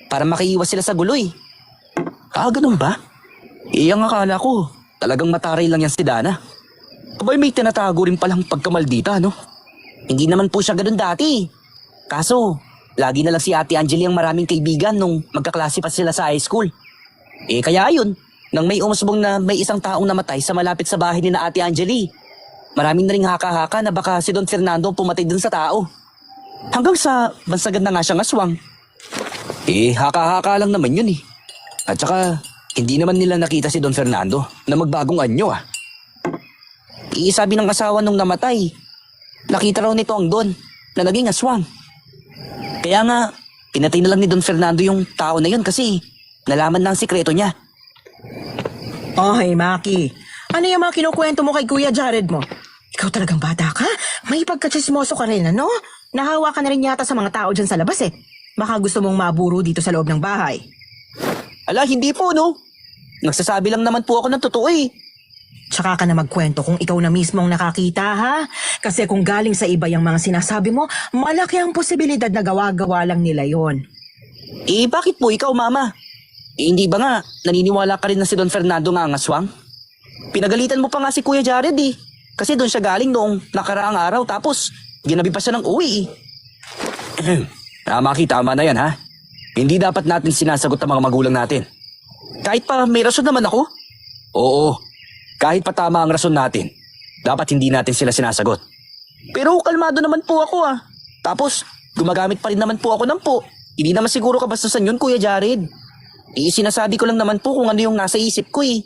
para makaiwas sila sa guloy. Ganun ba? Ang akala ko, talagang mataray lang yan si Dana. Abay may tinatago rin palang pagkamaldita, no? Hindi naman po siya ganun dati. Kaso, lagi na lang si Ate Angeli ang maraming kaibigan nung magkaklase pa sila sa high school. Kaya ayun, nang may umusbong na may isang taong namatay sa malapit sa bahay ni na Ate Angeli, maraming na ring haka-haka na baka si Don Fernando pumatay dun sa tao. Hanggang sa bansagan na nga siyang aswang. Haka-haka lang naman yun eh. At saka, hindi naman nila nakita si Don Fernando na magbagong anyo ah. Sabi ng asawa nung namatay, nakita raw nito ang Don na naging aswang. Kaya nga, pinatay na lang ni Don Fernando yung tao na yun kasi nalaman na ang sikreto niya. Ay, Maki. Ano yung mga kinukwento mo kay Kuya Jared mo? Ikaw talagang bata ka? May pagkatsismoso ka rin, ano? Nahawa ka na rin yata sa mga tao dyan sa labas eh. Baka gusto mong maburo dito sa loob ng bahay. Ala, hindi po no. Nagsasabi lang naman po ako ng totoo eh. Tsaka ka na magkwento kung ikaw na mismo ang nakakita, ha? Kasi kung galing sa iba yung mga sinasabi mo, malaki ang posibilidad na gawa-gawa lang nila yon. Bakit po ikaw, mama? Hindi ba nga, naniniwala ka rin na si Don Fernando nga ang aswang? Pinagalitan mo pa nga si Kuya Jared eh. Kasi doon siya galing noong nakaraang araw tapos ginabi pa siya ng uwi eh. Maki, tama na yan ha. Hindi dapat natin sinasagot ang mga magulang natin. Kahit pa may rason naman ako. Oo, kahit pa tama ang rason natin, dapat hindi natin sila sinasagot. Pero kalmado naman po ako ah. Tapos, gumagamit pa rin naman po ako ng po. Hindi naman siguro kabastusan yun, Kuya Jared. Sinasabi ko lang naman po kung ano yung nasa isip ko eh.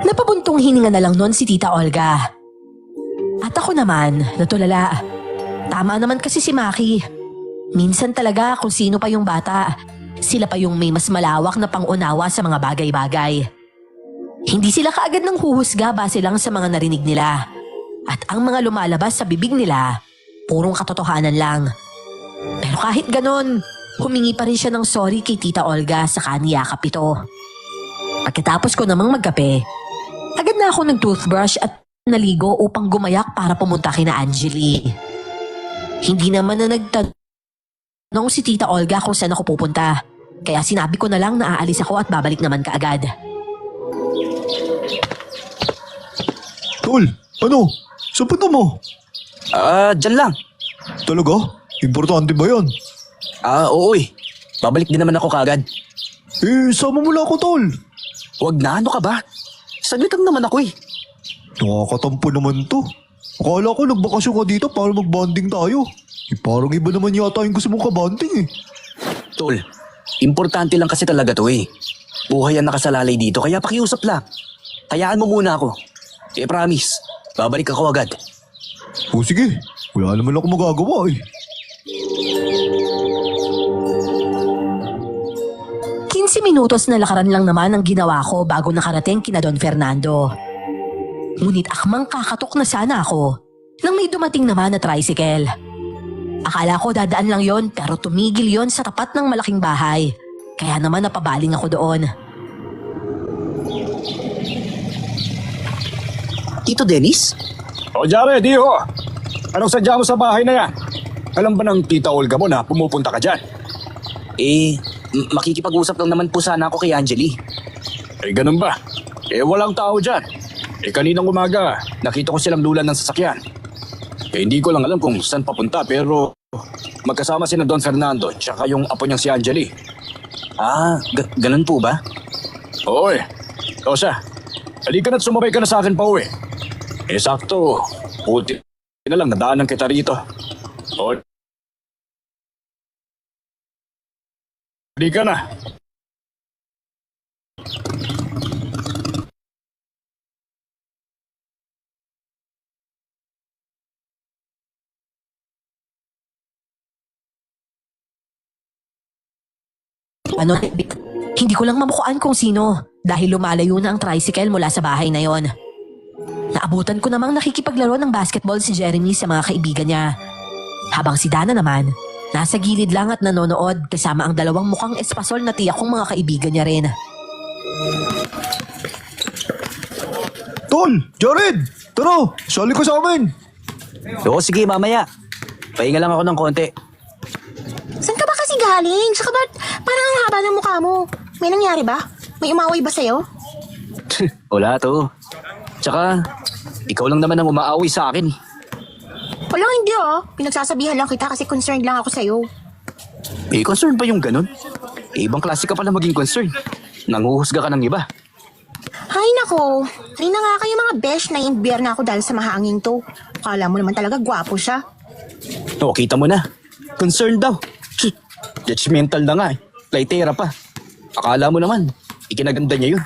Napabuntong hininga na lang noon si Tita Olga. At ako naman, natulala. Tama naman kasi si Maki. Minsan talaga kung sino pa yung bata, sila pa yung may mas malawak na pangunawa sa mga bagay-bagay. Hindi sila kaagad ng huhusga base lang sa mga narinig nila. At ang mga lumalabas sa bibig nila, purong katotohanan lang. Pero kahit ganon, humingi pa rin siya ng sorry kay Tita Olga sa kaniyakap ito. Pagkatapos ko namang magkape, agad na ako nag-toothbrush at naligo upang gumayak para pumunta kina Angeli. Hindi naman na nagtanong si Tita Olga kung saan ako pupunta, kaya sinabi ko na lang na aalis ako at babalik naman kaagad. Tol, ano? Saan punta mo? Dyan lang. Talaga? Importante ba yan? Oo eh. Babalik din naman ako kagad. Sama mo lang ako, tol. Huwag na, ano ka ba? Saglit lang naman ako eh. Nakakatampo naman to. Akala ko nagbakasyon ka dito para mag-bonding tayo. Parang iba naman yata yung gusto mong kabanding eh. Tol, importante lang kasi talaga to eh. Buhay ang nakasalalay dito, kaya pakiusap lang. Tayaan mo muna ako. Promise, babalik ako agad. O sige, wala naman ako magagawa eh. 15 minutos na lakaran lang naman ang ginawa ko bago nakarating kina Don Fernando. Ngunit akmang kakatok na sana ako nang may dumating naman na tricycle. Akala ko dadaan lang yon pero tumigil yon sa tapat ng malaking bahay. Kaya naman napabaling ako doon. Tito Dennis? O Jared, iho. Anong sadya mo sa bahay na yan? Alam ba ng tita Olga mo na pumupunta ka dyan? Makikipag-usap lang naman po sana ako kay Angeli. Ganun ba? Walang tao dyan. Kaninang umaga, nakita ko silang lulan ng sasakyan. Hindi ko lang alam kung saan papunta pero magkasama sina Don Fernando tsaka yung apo niyang si Angeli. Ganun po ba? Oo eh. O siya, halika na't sumabay ka na sa akin pa uwi. Sakto, puti na lang nadaanan kita rito. O, halika na. Hindi ko lang mamukuan kung sino dahil lumalayo na ang tricycle mula sa bahay na yon. Naabutan ko namang nakikipaglaro ng basketball si Jeremy sa mga kaibigan niya. Habang si Dana naman, nasa gilid lang at nanonood kasama ang dalawang mukhang espasol na tiyak kong mga kaibigan niya rin. Tol, Jared, tara, sali ka sa amin. Oo, sige, mamaya. Pahinga lang ako ng konti. Saan ka ba kasi galing? Saka ba't parang ang haba ng mukha mo? May nangyari ba? May umaway ba sa'yo? Wala to. Tsaka, ikaw lang naman ang umaaway sa akin. Walang hindi Pinagsasabihan lang kita kasi concerned lang ako sa'yo. Concern pa yung ganun? Ibang klase ka pala maging concern. Nanguhusga ka ng iba. Ay nako, kanina nga kayo mga besh na imbier na ako dahil sa mahanging to. Akala mo naman talaga gwapo siya. O, kita mo na. Concerned daw. Judgmental na nga eh. Playtera pa. Akala mo naman, ikinaganda niya yun.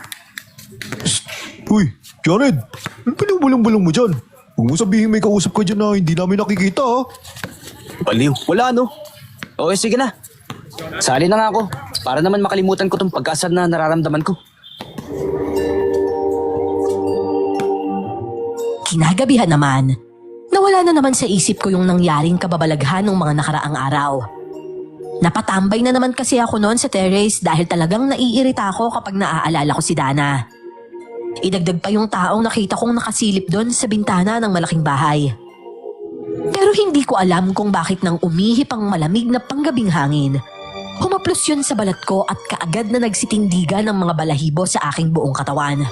Uy, Jared, ano pinagbulang-bulang mo dyan? Huwag mo sabihin may kausap ka dyan na hindi namin nakikita ha. Baliw, wala no. Okay, sige na. Sali na nga ako, para naman makalimutan ko tong pag-asar na nararamdaman ko. Kinagabihan naman, nawala na naman sa isip ko yung nangyaring kababalaghan ng mga nakaraang araw. Napatambay na naman kasi ako noon sa terrace dahil talagang naiirita ako kapag naaalala ko si Dana. Idagdag pa yung taong nakita kong nakasilip doon sa bintana ng malaking bahay. Pero hindi ko alam kung bakit nang umihip ang malamig na panggabing hangin. Humaplos yun sa balat ko at kaagad na nagsitindigan ng mga balahibo sa aking buong katawan.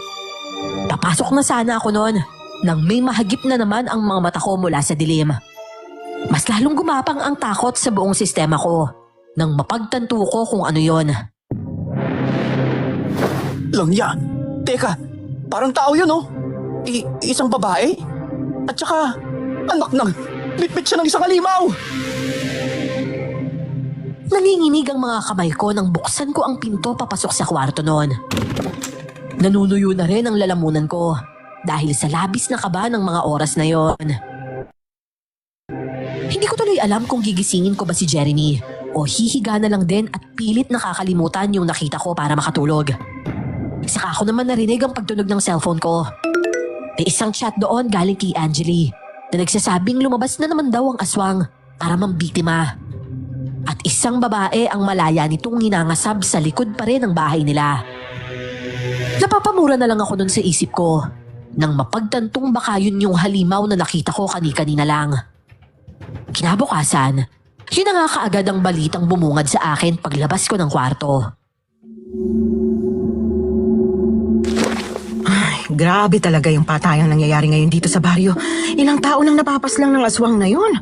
Papasok na sana ako noon nang may mahagip na naman ang mga mata ko mula sa dilim. Mas lalong gumapang ang takot sa buong sistema ko nang mapagtanto ko kung ano yon. Langya! Teka, parang tao yun oh. Isang babae? At saka, anak ng bitbit siya ng isang halimaw! Nanginginig ang mga kamay ko nang buksan ko ang pinto papasok sa kwarto noon. Nanunuyo na rin ang lalamunan ko dahil sa labis na kaba ng mga oras na yon. Hindi ko tuloy alam kung gigisingin ko ba si Jeremy o hihiga na lang din at pilit nakakalimutan yung nakita ko para makatulog. Saka ako naman narinig ang pagtunog ng cellphone ko. May isang chat doon galing kay Angeli na nagsasabing lumabas na naman daw ang aswang para mambiktima. At isang babae ang malaya nitong ninangasab sa likod pa rin ng bahay nila. Napapamura na lang ako nun sa isip ko nang mapagtantong baka yun yung halimaw na nakita ko kani-kanina lang. Kinabukasan, yun na nga kaagad ang balitang bumungad sa akin paglabas ko ng kwarto. Ay, grabe talaga yung patayang nangyayari ngayon dito sa baryo. Ilang tao nang napapaslang ng aswang na yun.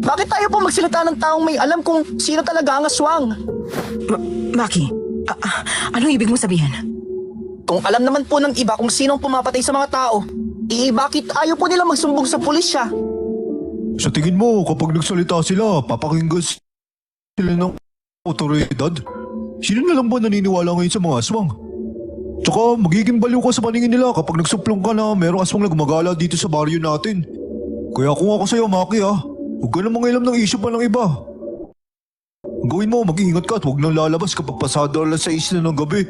Bakit tayo pa magsalita ng taong may alam kung sino talaga ang aswang? Maki, anong ibig mo sabihin? Kung alam naman po ng iba kung sinong pumapatay sa mga tao, bakit ayaw po nila magsumbong sa pulisya? Sa tingin mo, kapag nagsalita sila, papakinggan sila ng otoridad? Sino na lang ba naniniwala ngayon sa mga aswang? Tsaka magiging baliw ka sa paningin nila kapag nagsuplong ka na merong aswang na gumagala dito sa baryo natin. Kaya kung ako sa'yo, Maki huwag ka na mangialam ng issue pa ng iba. Ang gawin mo, mag-iingat ka at huwag nang lalabas kapag pasado alas 6 na ng gabi.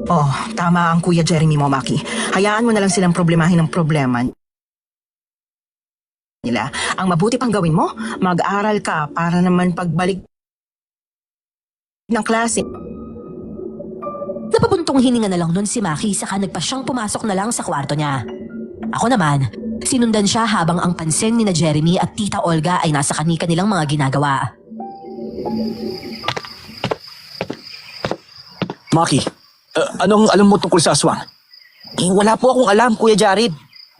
Oh, tama ang Kuya Jeremy mo, Maki. Hayaan mo na lang silang problemahin ng problema nila. Ang mabuti pang gawin mo, mag-aral ka para naman pagbalik ng klase. Napabuntong hininga na lang nun si Maki saka nagpa siyang pumasok na lang sa kwarto niya. Ako naman, sinundan siya habang ang pansin ni na Jeremy at Tita Olga ay nasa kani-kanilang mga ginagawa. Maki, anong alam mo tungkol sa aswang? Wala po akong alam, Kuya Jared.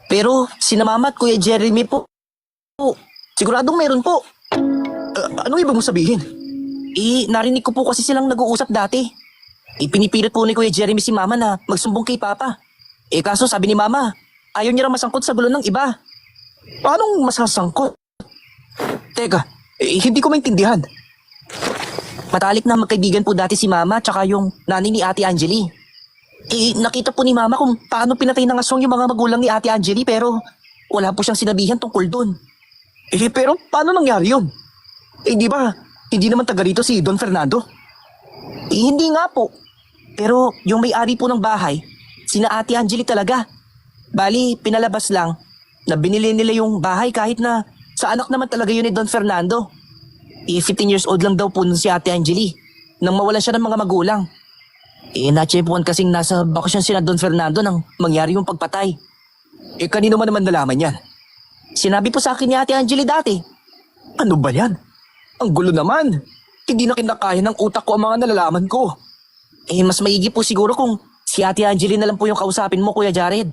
Pero sina Mama at Kuya Jeremy po, siguradong meron po. Anong ibig mo sabihin? Narinig ko po kasi silang nag-uusap dati. Pinipilit po ni Kuya Jeremy si Mama na magsumbong kay Papa. Kaso sabi ni Mama, ayaw niya raw masangkot sa gulo ng iba. Paanong masasangkot? Teka, hindi ko maintindihan. Matalik na magkaibigan po dati si Mama tsaka yung nanay ni Ate Angeli. Nakita po ni Mama kung paano pinatay ng aswang yung mga magulang ni Ate Angeli pero wala po siyang sinabihan tungkol dun. Pero paano nangyari yun? Di ba, hindi naman taga rito si Don Fernando? Hindi nga po. Pero yung may-ari po ng bahay, sina Ate Angeli talaga. Bali, pinalabas lang na binili nila yung bahay kahit na sa anak naman talaga yun ni Don Fernando. 15 years old lang daw po nun si Ate Angeli nang mawalan siya ng mga magulang. Natsyempuan kasing nasa bakasyon si Don Fernando nang mangyari yung pagpatay. Kanino man naman nalaman yan? Sinabi po sa akin ni Ate Angeli dati. Ano ba yan? Ang gulo naman. Hindi na kinakaya ng utak ko ang mga nalalaman ko. Mas maigi po siguro kung si Ate Angeli na lang po yung kausapin mo, Kuya Jared.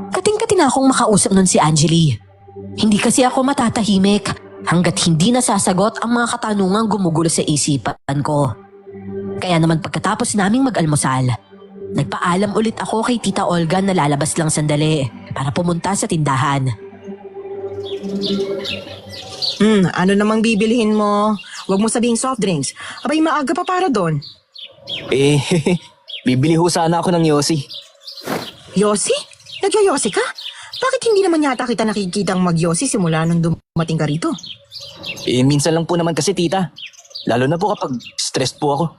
Kating-kati na akong makausap nun si Angeli. Hindi kasi ako matatahimik hanggat hindi nasasagot ang mga katanungang gumugulo sa isipan ko. Kaya naman pagkatapos naming mag-almusal, nagpaalam ulit ako kay Tita Olga na lalabas lang sandali para pumunta sa tindahan. Ano namang bibilihin mo? Huwag mo sabihing soft drinks. Abay, maaga pa para doon. Bibili ho sana ako ng Yossi. Yossi? Nagyo-yossi ka? Bakit hindi naman yata kita nakikitang mag-yossi simula nung dumating ka rito? Minsan lang po naman kasi, tita. Lalo na po kapag stressed po ako.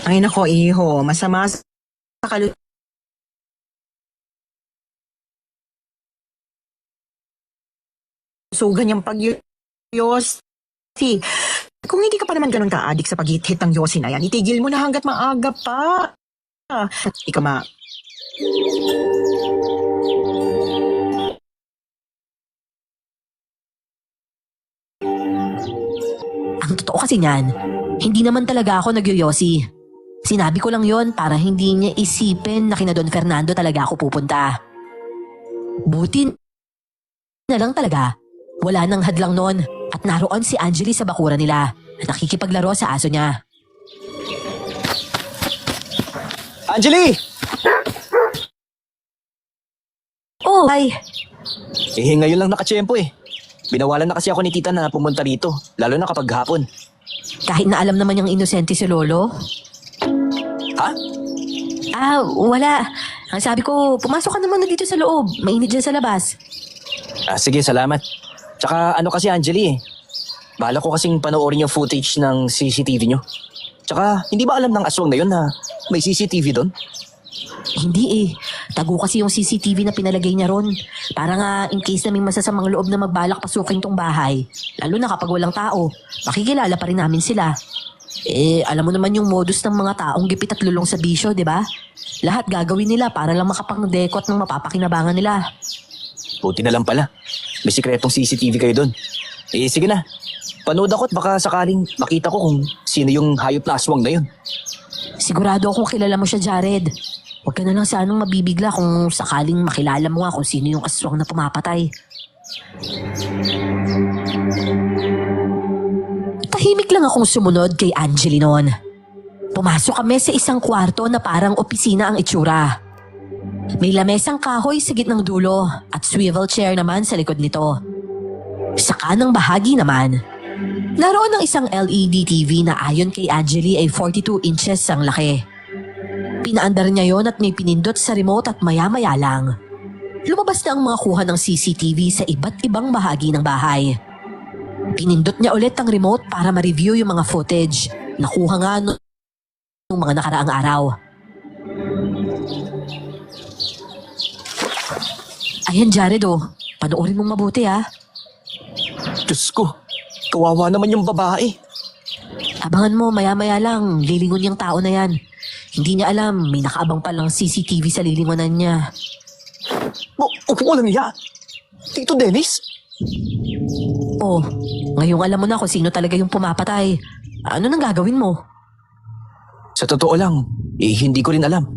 Ay nako, iho. Masama sa kalusugan yung pag-yossi. Kung hindi ka pa naman ganun ka-addict sa pag-hit ng yossi na yan, itigil mo na hanggat maaga pa. Ika ma... Ang totoo kasi niyan, hindi naman talaga ako nagyoyosi. Sinabi ko lang yon para hindi niya isipin na kina Don Fernando talaga ako pupunta. Buti na lang talaga, wala nang hadlang noon at naroon si Angeli sa bakuran nila at nakikipaglaro sa aso niya. Angeli! Oh, ay, Ngayon lang nakatsyempo Binawalan na kasi ako ni tita na pumunta rito, lalo na kapag hapon. kahit na alam naman niyang inosente si Lolo. Ha? Wala. Ang sabi ko, pumasok ka naman na dito sa loob. Mainit dyan sa labas. Sige, salamat. Tsaka ano kasi, Angeli bala ko kasing panoorin yung footage ng CCTV nyo. Tsaka, hindi ba alam ng aswang na yun na may CCTV doon? Hindi Tago kasi yung CCTV na pinalagay niya ron. Para nga in case na may masasamang loob na magbalak pasukin tong bahay. Lalo na kapag walang tao, makikilala pa rin namin sila. Alam mo naman yung modus ng mga taong gipit at lulong sa bisyo, di ba? Lahat gagawin nila para lang makapang-dekot ng mapapakinabangan nila. Buti na lang pala. May sikretong CCTV kayo doon. Sige na. Panood ako at baka sakaling makita ko kung sino yung hayop na aswang na yun. Sigurado akong kilala mo siya, Jared. Huwag ka na lang sanang mabibigla kung sakaling makilala mo nga kung sino yung aswang na pumapatay. Tahimik lang akong sumunod kay Angeli noon. Pumasok kami sa isang kwarto na parang opisina ang itsura. May lamesang kahoy sa gitnang dulo at swivel chair naman sa likod nito. Sa kanang bahagi naman, naroon ang isang LED TV na ayon kay Angeli ay 42 inches ang laki. Pinaandar niya yon at may pinindot sa remote at maya-maya lang. Lumabas na ang mga kuha ng CCTV sa iba't ibang bahagi ng bahay. Pinindot niya ulit ang remote para ma-review yung mga footage na kuha nga noong mga nakaraang araw. Ayan Jared panoorin mong mabuti ha. Diyos ko, kawawa naman yung babae. Abangan mo maya-maya lang, lilingon yung tao na yan. Hindi niya alam, may nakaabang palang CCTV sa lilingonan niya. Upo ko lang niya. Tito Dennis? Ngayong alam mo na kung sino talaga yung pumapatay. Ano nang gagawin mo? Sa totoo lang, hindi ko rin alam.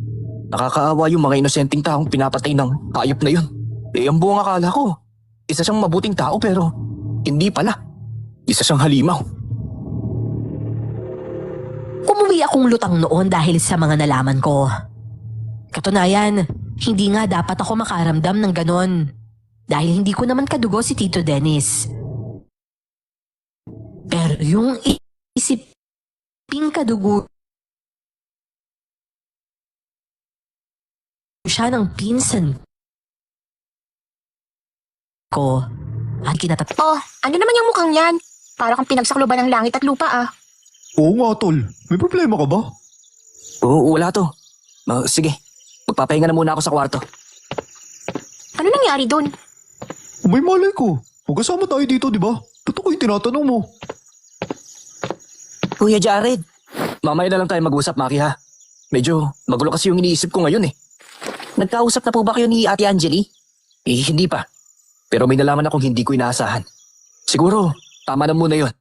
Nakakaawa yung mga inosenteng taong pinapatay ng hayop na yun. Ang buong akala ko, isa siyang mabuting tao pero hindi pala. Isa siyang halimaw. Umuwi akong lutang noon dahil sa mga nalaman ko. Katunayan, hindi nga dapat ako makaramdam ng ganon. Dahil hindi ko naman kadugo si Tito Dennis. Pero yung isiping kadugo siya ng pinsan ko at Oh, ano naman yung mukhang yan? Para kang pinagsakloban ng langit at lupa ah. Oo nga, tol. May problema ka ba? Oo, wala to. Sige, magpapahinga na muna ako sa kwarto. Ano nangyari dun? May malay ko. Magkasama tayo dito, di ba? Ba't ako yung tinatanong mo? Kuya Jared, mamaya na lang tayo mag-usap, Maki ha. Medyo magulo kasi yung iniisip ko ngayon eh. Nagkausap na po ba kayo ni Ate Angeli? Hindi pa. Pero may nalaman akong hindi ko inaasahan. Siguro, tama na muna yon.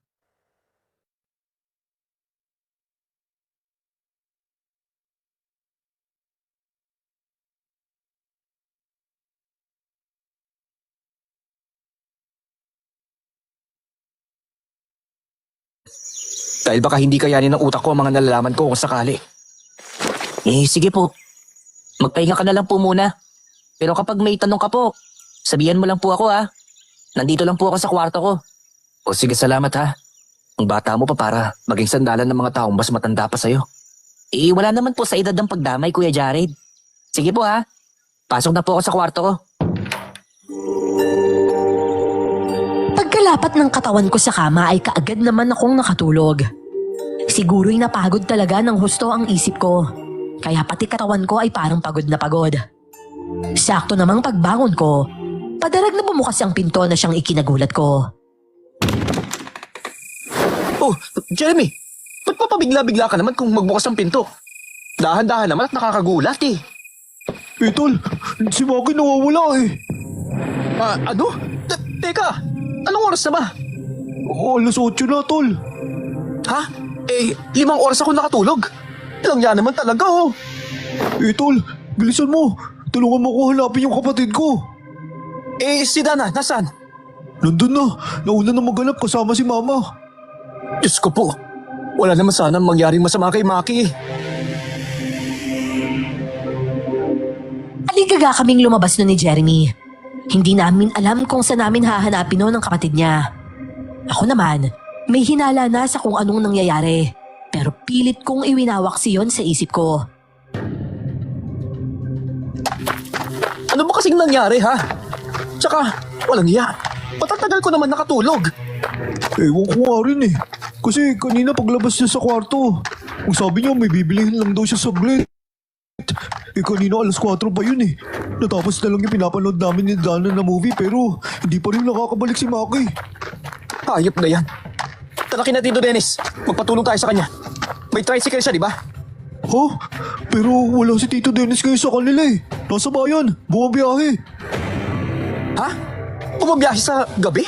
Dahil baka hindi kayanin ng utak ko ang mga nalalaman ko kung sakali. Sige po. Magpahinga ka na lang po muna. Pero kapag may tanong ka po, sabihan mo lang po ako ha. Nandito lang po ako sa kwarto ko. O sige, salamat ha. Ang bata mo pa para maging sandalan ng mga taong mas matanda pa sa'yo. Wala naman po sa edad ng pagdamay, Kuya Jared. Sige po ha. Pasok na po ako sa kwarto ko. Pagkalapat ng katawan ko sa kama ay kaagad naman akong nakatulog. Siguro'y napagod talaga ng husto ang isip ko. Kaya pati katawan ko ay parang pagod na pagod. Sakto namang pagbangon ko, padarag na bumukas ang pinto na siyang ikinagulat ko. Oh, Jeremy! Ba't papabigla-bigla ka naman kung magbukas ang pinto? Dahan-dahan naman at nakakagulat eh. Tol, si Maki nawawala eh. Ano? Teka! Anong oras na ba? Alas 8 na, tol. Ha? 5 oras ako nakatulog. Ilang yan naman talaga oh. Tol, bilisan mo. Tulungan mo ko hanapin yung kapatid ko. Si Dana, nasaan? Nandun na. Nauna na maghanap kasama si Mama. Diyos ko po. Wala naman sana mangyaring masama kay Maki. Aligaga kaming lumabas nun ni Jeremy. Hindi namin alam kung saan namin hahanapin noon ang kapatid niya. Ako naman, may hinala na sa kung anong nangyayari. Pero pilit kong iwinawak siyon sa isip ko. Ano ba kasing nangyari ha? Tsaka, walang iya. Patatagal ko naman nakatulog. Ewan ko nga rin eh. Kasi kanina paglabas niya sa kwarto, ang sabi niya may bibilihin lang daw siya saglit. Kanina alas 4 pa yun eh. Natapos na lang yung pinapanood namin ni Dana na movie pero hindi pa rin nakakabalik si Maki. Hayop na yan. Tanakin na Tito Dennis. Magpatulong tayo sa kanya. May tricycle siya, di ba? Ha? Pero wala si Tito Dennis kayo sa kanila eh. Nasa bayan, bumabiyahe. Ha? Bumabiyahe sa gabi?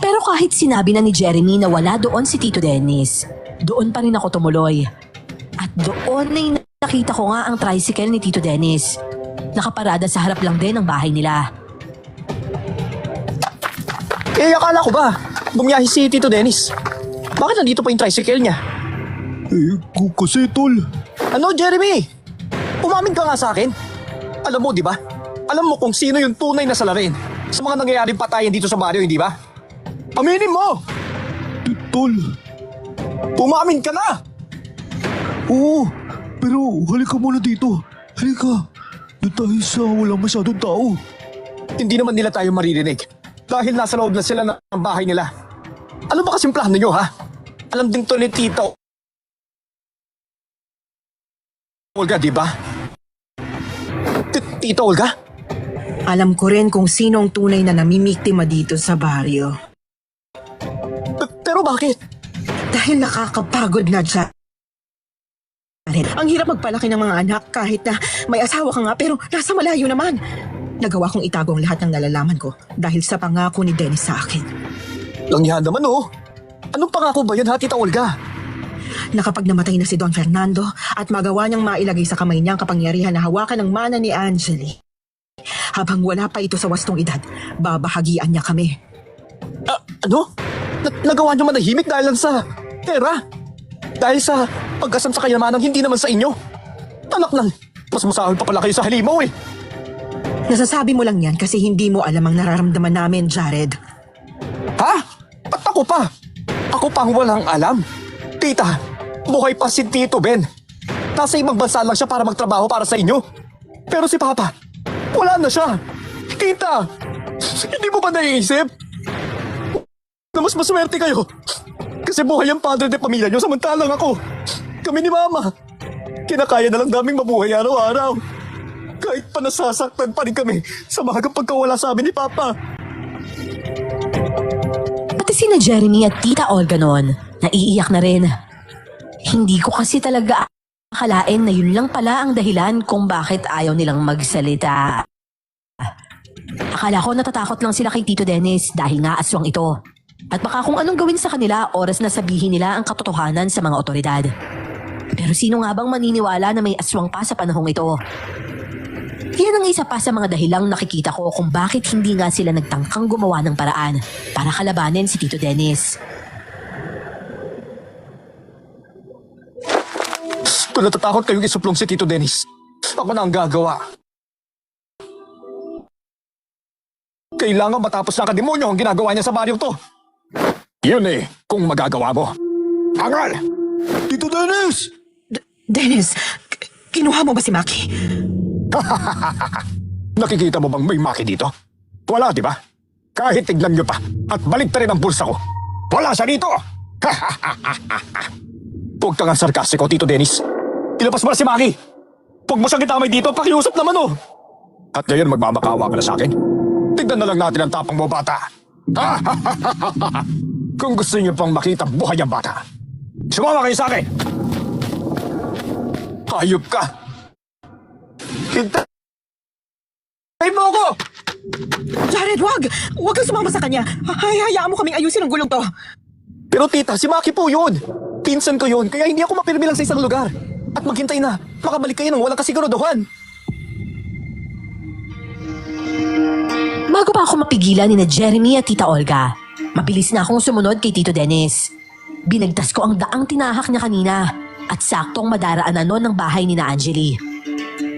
Pero kahit sinabi na ni Jeremy na wala doon si Tito Dennis, doon pa rin ako tumuloy. At Doon ay nakita ko nga ang tricycle ni Tito Dennis. Nakaparada sa harap lang din ng bahay nila. Eh, akala ko ba, bumiyahe si Tito Dennis. Bakit nandito pa yung tricycle niya? Kasi tol. Ano, Jeremy? Umamin ka nga sa akin. Alam mo, di ba? Alam mo kung sino yung tunay na salarin sa mga nangyayaring patayan dito sa baryo, hindi ba? Aminin mo! Tol. Umamin ka na! Oo, pero halika muna dito. Halika. Doon tayo sa walang masyadong tao. Hindi naman nila tayo maririnig dahil nasa loob na sila ng bahay nila. Ano ba kasing plano nyo, ha? Alam din to ni Tito Olga, di ba? Tito Olga? Alam ko rin kung sino ang tunay na namimiktima dito sa baryo. Pero bakit? Dahil nakakapagod na dyan. Ang hirap magpalaki ng mga anak kahit na may asawa ka nga pero nasa malayo naman. Nagawa kong itago ang lahat ng nalalaman ko dahil sa pangako ni Dennis sa akin. Langyahan naman, oh. Anong pangako ba yun, ha, Tita Olga? Na kapag namatay na si Don Fernando at magawa niyang mailagay sa kamay niya ang kapangyarihan na hawakan ng mana ni Angeli. Habang wala pa ito sa wastong edad, babahagian niya kami. Ano? Nagawa niyo manahimik dahil lang sa pera? Dahil sa pagkasam sa kayamanang hindi naman sa inyo? Anak lang, mas masahol pa pala kayo sa halimaw eh. Nasasabi mo lang yan kasi hindi mo alam ang nararamdaman namin, Jared. Ha? Ba't ako pa? Ako pang walang alam. Tita, buhay pa si Tito Ben. Nasa ibang bansa lang siya para magtrabaho para sa inyo. Pero si Papa, wala na siya. Tita, hindi mo ba naiisip na mas maswerte kayo? Kasi buhay ang padre de pamilya niyo samantalang ako. Kami ni Mama. Kinakaya na lang naming mabuhay araw-araw. Kahit pa nasasaktan pa rin kami sa mga pagkawala sa amin ni Papa. Pati sina Jeremy at Tita Olga noon, naiiyak na rin. Hindi ko kasi talaga akalain na yun lang pala ang dahilan kung bakit ayaw nilang magsalita. Akala ko natatakot lang sila kay Tito Dennis dahil nga aswang ito. At baka kung anong gawin sa kanila, oras na sabihin nila ang katotohanan sa mga otoridad. Pero sino nga bang maniniwala na may aswang pa sa panahong ito? Yan ang isa pa sa mga dahilang nakikita ko kung bakit hindi nga sila nagtangkang gumawa ng paraan para kalabanin si Tito Dennis. Kung natatakot kayong isuplong si Tito Dennis, ako na ang gagawa. Kailangan matapos na kademonyo ang ginagawa niya sa baryong to. Yun eh, kung magagawa mo. Angal! Tito Dennis! Dennis, kinuha mo ba si Maki? Nakikita mo bang may Maki dito? Wala, di ba? Kahit tignan nyo pa at balik rin ang bulsa ko. Wala siya dito! Huwag ka nga sarkasiko, Tito Dennis. Ilabas mo na si Maki! Huwag mo siyang itamay dito, pakiusap naman oh! At ngayon magmamakawa ka na sa akin? Tignan na lang natin ang tapang mo, bata. Kung gusto niyo pang makita buhay ang bata, sumama kayo sa akin! Hayop ka! Hintay mo ako! Jared, wag! Wag kang sumama sa kanya. Hayaan mo kaming ayusin ang gulong to. Pero tita, si Maki po yun. Pinsan ko yun, kaya hindi ako mapirmi lang sa isang lugar. At maghintay na, makabalik kayo nang walang kasiguraduhan. Bago pa ako mapigilan ni na Jeremy at Tita Olga, mabilis na akong sumunod kay Tito Dennis. Binagtas ko ang daang tinahak niya kanina at saktong madaraanan nun ng bahay ni na Angeli.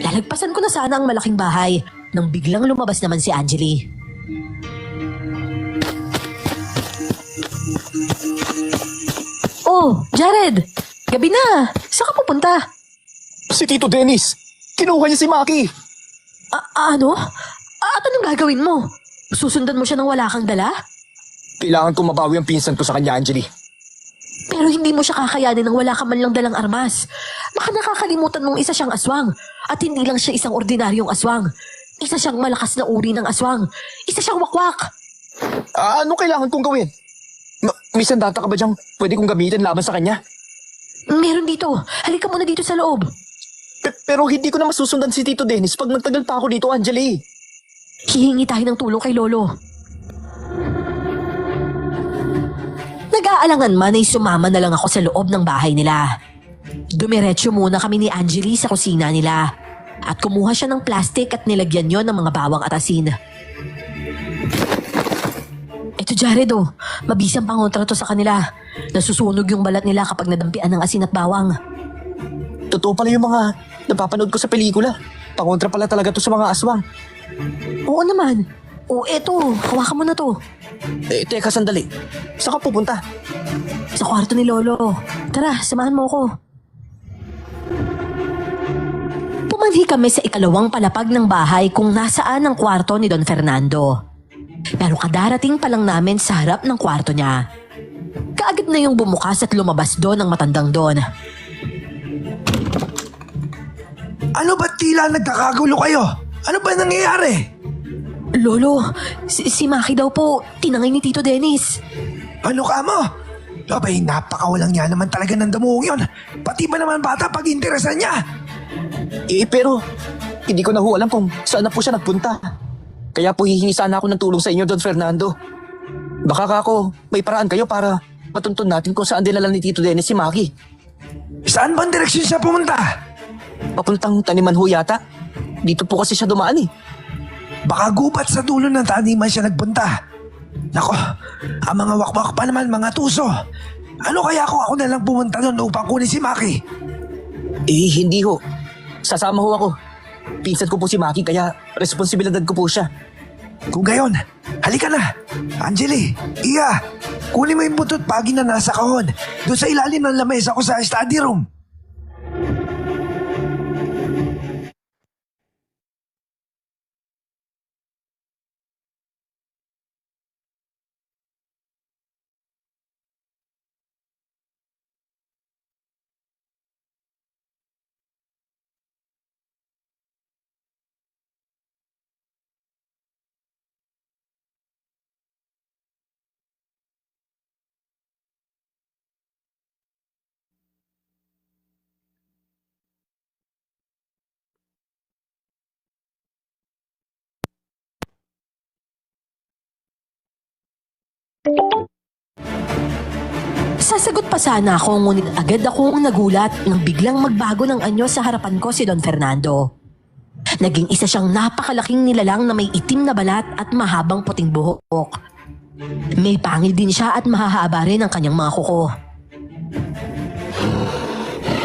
Lalagpasan ko na sana ang malaking bahay nang biglang lumabas naman si Angeli. Oh, Jared! Gabi na! Saan ka pupunta? Si Tito Dennis, kinuha niya si Maki. Ano? At anong gagawin mo? Susundan mo siya nang wala kang dala? Kailangan ko mabawi ang pinsan ko sa kanya, Angeli. Pero hindi mo siya kakayanin nang wala ka man lang dalang armas. Baka nakakalimutan mong isa siyang aswang. At hindi lang siya isang ordinaryong aswang. Isa siyang malakas na uri ng aswang. Isa siyang wakwak. Ano kailangan kong gawin? May sandata ka ba diyang pwede kong gamitin laban sa kanya? Meron dito. Halika muna dito sa loob. Pero hindi ko na masusundan si Tito Dennis pag nagtagal pa ako dito, Angeli. Hihingi tayo ng tulong kay Lolo. Nag-aalangan man ay sumama na lang ako sa loob ng bahay nila. Dumiretso muna kami ni Angeli sa kusina nila at kumuha siya ng plastic at nilagyan yon ng mga bawang at asin. Ito Jared mabisang pangontra to sa kanila. Nasusunog yung balat nila kapag nadampian ng asin at bawang. Totoo pala yung mga napapanood ko sa pelikula. Pangontra pala talaga to sa mga aswang. Oo naman. Eto, hawakan mo na to. Teka sandali. Saan ka pupunta? Sa kwarto ni Lolo. Tara, samahan mo ko. Pumanhi kami sa ikalawang palapag ng bahay kung nasaan ang kwarto ni Don Fernando. Pero kadarating pa lang namin sa harap ng kwarto niya. Kaagad na yung bumukas at lumabas doon ang matandang Don. Ano ba tila nagkakagulo kayo? Ano ba nangyayari? Lolo, si Maki daw po, tinangay ni Tito Dennis. Ano ka mo? Abay, napakawalang niya naman talaga ng damuhong yun. Pati ba naman bata pag-interesan niya? Pero hindi ko na alam kung saan na po siya nagpunta. Kaya po hihingi sana ako ng tulong sa inyo, Don Fernando. Baka ako, may paraan kayo para matuntun natin kung saan dinala ni Tito Dennis si Maki. Saan bang direksyon siya pumunta? Papuntang taniman ho yata. Dito po kasi siya dumaan eh. Baka gubat sa dulo ng taniman siya nagpunta. Nako, ang mga wakwak pa naman mga tuso. Ano kaya kung ako na lang pumunta doon upang kunin si Maki? Hindi ho. Sasama ho ako. Pinsan ko po si Maki kaya responsibilidad ko po siya. Kung gayon, halika na. Angeli, Iya, kunin mo yung butot pagi na nasa kahon. Doon sa ilalim ng lamesa ko sa study room. Sasagot pa sana ako ngunit agad akong nagulat nang biglang magbago ng anyo sa harapan ko si Don Fernando. Naging isa siyang napakalaking nilalang na may itim na balat at mahabang puting buhok. May pangil din siya at mahahaba rin ang kanyang mga kuko.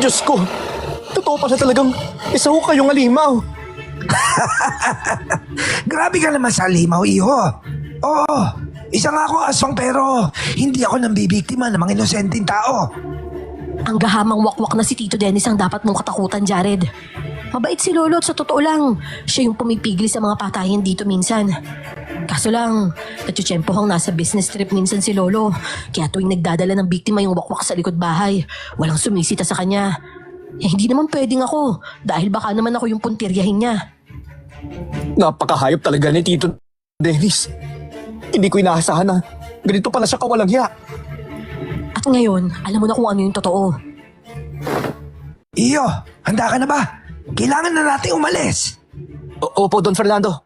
Diyos ko! Totoo pala talagang isa ho kayong alimaw. Grabe ka naman sa limaw, iho. Oo, isa nga ako aswang pero hindi ako nambibiktima ng mga inosenteng tao. Ang gahamang wakwak na si Tito Dennis ang dapat mong katakutan, Jared. Mabait si Lolo at sa totoo lang, siya yung pumipigil sa mga patayan dito minsan. Kaso lang, natsyempohang nasa business trip minsan si Lolo. Kaya tuwing nagdadala ng biktima yung wakwak sa likod bahay, walang sumisita sa kanya. Hindi naman pwedeng ako dahil baka naman ako yung puntiryahin niya. Napakahayop talaga ni Tito Dennis. Hindi ko inaasahan na ganito pala siya kawalang hiya. At ngayon, alam mo na kung ano yung totoo. Iyo, handa ka na ba? Kailangan na nating umalis. Opo, Don Fernando.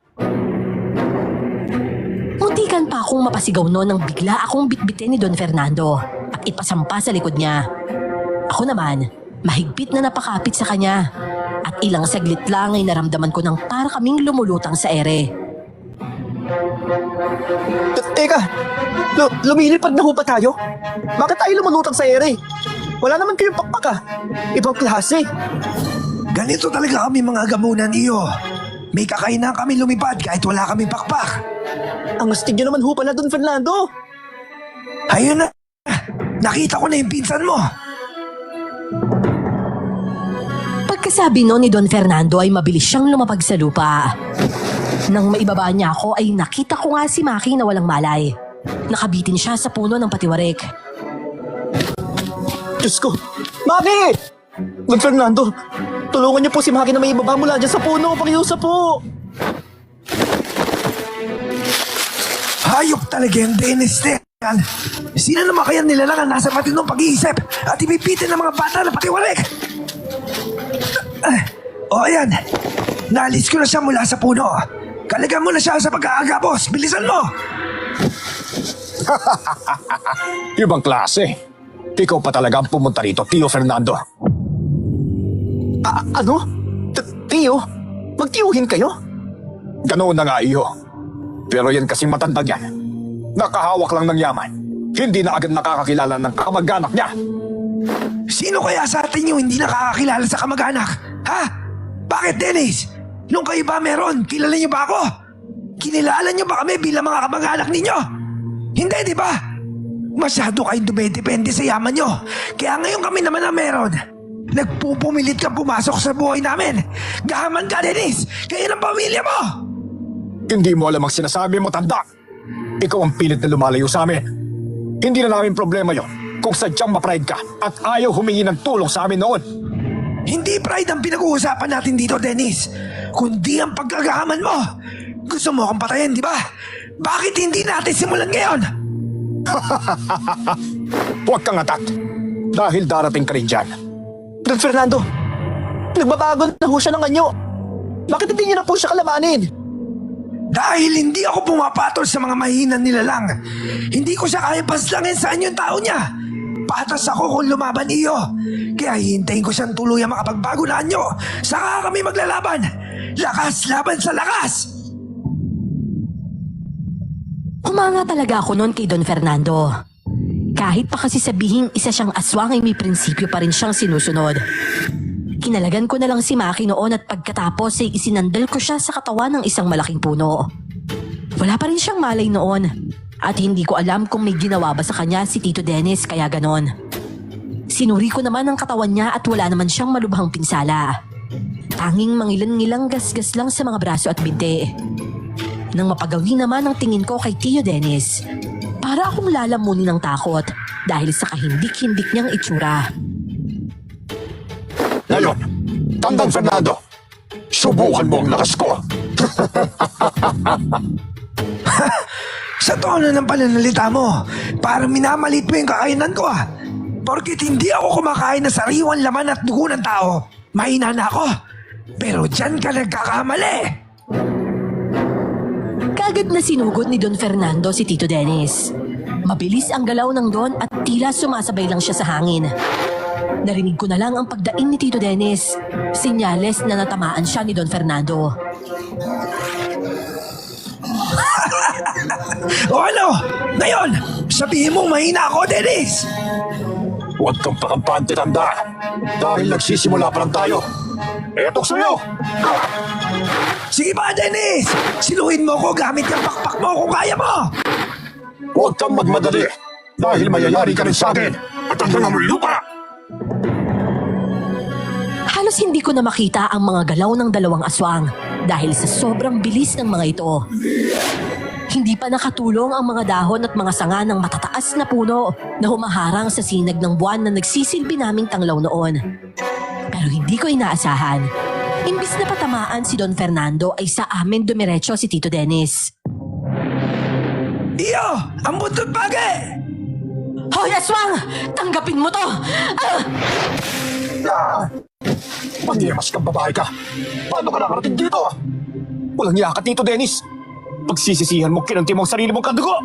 Muntikan pa akong mapasigaw noon nang bigla akong bitbitin ni Don Fernando at ipasampa sa likod niya. Ako naman, mahigpit na napakapit sa kanya at ilang saglit lang ay naramdaman ko ng para kaming lumulutang sa ere. Teka, lumilipad na ho ba tayo? Bakit tayo lumulutang sa ere? Wala naman kayong pakpak ah. Ibang klase. Ganito talaga kami mga gamunan, iyo. May kakainan kami lumipad kahit wala kami pakpak. Ang astig nyo naman ho pala, Don Fernando. Ayun na. Nakita ko na yung pinsan mo. Pagkasabi no ni Don Fernando ay mabilis siyang lumapag sa lupa. Nang maibaba niya ako ay nakita ko nga si Maki na walang malay. Nakabitin siya sa puno ng patiwarek. Diyos ko! Maki! Don Fernando, tulungan niyo po si Maki na may ibaba mula dyan sa puno. Pakiusap po! Hayop talaga yung Dennis yan. Sino naman kaya nilalangan nasa matinong pag-iisip at ipipitin ng mga bata na patiwarek? O ayan, naalis ko na siya mula sa puno. Kalagan mo na siya sa pag-aagapos. Bilisan mo! Ibang klase. Ikaw pa talaga ang pumunta rito, Tio Fernando. Ano? Tiyo? Magtiyuhin kayo? Ganoon na nga, iyo. Pero yan kasing matandang yan. Nakahawak lang ng yaman. Hindi na agad nakakakilala ng kamag-anak niya. Sino kaya sa atin yung hindi nakakakilala sa kamag-anak? Ha? Bakit, Dennis? Nung kayo ba meron, kilala niyo ba ako? Kinilala niyo ba kami bilang mga kamag-anak ninyo? Hindi, di ba? Masyado kayong dumedepende sa yaman niyo. Kaya ngayon kami naman na meron. Nagpupumilit ka pumasok sa buhay namin. Gahaman ka, Dennis! Kayo ng pamilya mo! Hindi mo alam ang sinasabi mo, tanda. Ikaw ang pilit na lumalayo sa amin. Hindi na namin problema yon kung sadyang ma-pride ka at ayaw humingi ng tulong sa amin noon. Hindi pride ang pinag-uusapan natin dito, Dennis. Kundi ang pagkagahaman mo. Gusto mo akong patayin, di ba? Bakit hindi natin simulan ngayon? Huwag kang atat. Dahil darating ka rin dyan. Don Fernando, nagbabago na ho siya ng anyo. Bakit hindi niyo na po siya kalamanin? Dahil hindi ako pumapatol sa mga mahinang nilalang. Hindi ko siya kaya paslangin sa anyong tao niya. Patas ako kung lumaban iyo. Kaya hihintayin ko siyang tuluyang makapagbago na anyo. Saka kami maglalaban. Lakas laban sa lakas! Humanga talaga ako noon kay Don Fernando. Kahit pa kasi sabihing isa siyang aswang ay may prinsipyo pa rin siyang sinusunod. Kinalagan ko na lang si Maki noon at pagkatapos ay isinandal ko siya sa katawan ng isang malaking puno. Wala pa rin siyang malay noon at hindi ko alam kung may ginawa ba sa kanya si Tito Dennis kaya ganon. Sinuri ko naman ang katawan niya at wala naman siyang malubhang pinsala. Tanging mangilan-ngilang gasgas lang sa mga braso at binti. Nang mapagawi naman ang tingin ko kay Tio Dennis, para akong lalamunin ng takot dahil sa kahindik-hindik niyang itsura. Ngayon, Tandang Fernando, subukan mo ang lakas ko. Sa tono ng pananalita mo, parang minamalit mo yung kakayanan ko ah. Porkit hindi ako kumakain ng sariwan laman at dugo ng tao. Mahina na ako. Pero dyan ka nagkakamali. Kagad na sinugod ni Don Fernando si Tito Dennis. Mabilis ang galaw ng Don at tila sumasabay lang siya sa hangin. Narinig ko na lang ang pagdaing ni Tito Dennis. Sinyales na natamaan siya ni Don Fernando. O ano? Ngayon, sabihin mong mahina ako, Dennis! Huwag kang pakampante, tanda. Dahil nagsisimula pa lang tayo. Etok sa'yo! Sige ba, Dennis? Siluhin mo ko gamit yung pakpak mo kung kaya mo! Huwag kang magmadali. Dahil mayayari ka rin sa akin. At ang mga mong lupa! Halos hindi ko na makita ang mga galaw ng dalawang aswang dahil sa sobrang bilis ng mga ito. Hindi pa nakatulong ang mga dahon at mga sanga ng matataas na puno na humaharang sa sinag ng buwan na nagsisilbi naming tanglaw noon. Pero hindi ko inaasahan. Imbis na patamaan si Don Fernando ay sa amin dumiretso si Tito Dennis. Iyo! Ang buntot bagay! Hoy, aswang! Tanggapin mo to! Pangyamas kang babae ka. Paano ka nakarating dito? Walang yakat dito, Dennis. Pagsisisihan mo, kinanti mo ang sarili mong kadugo.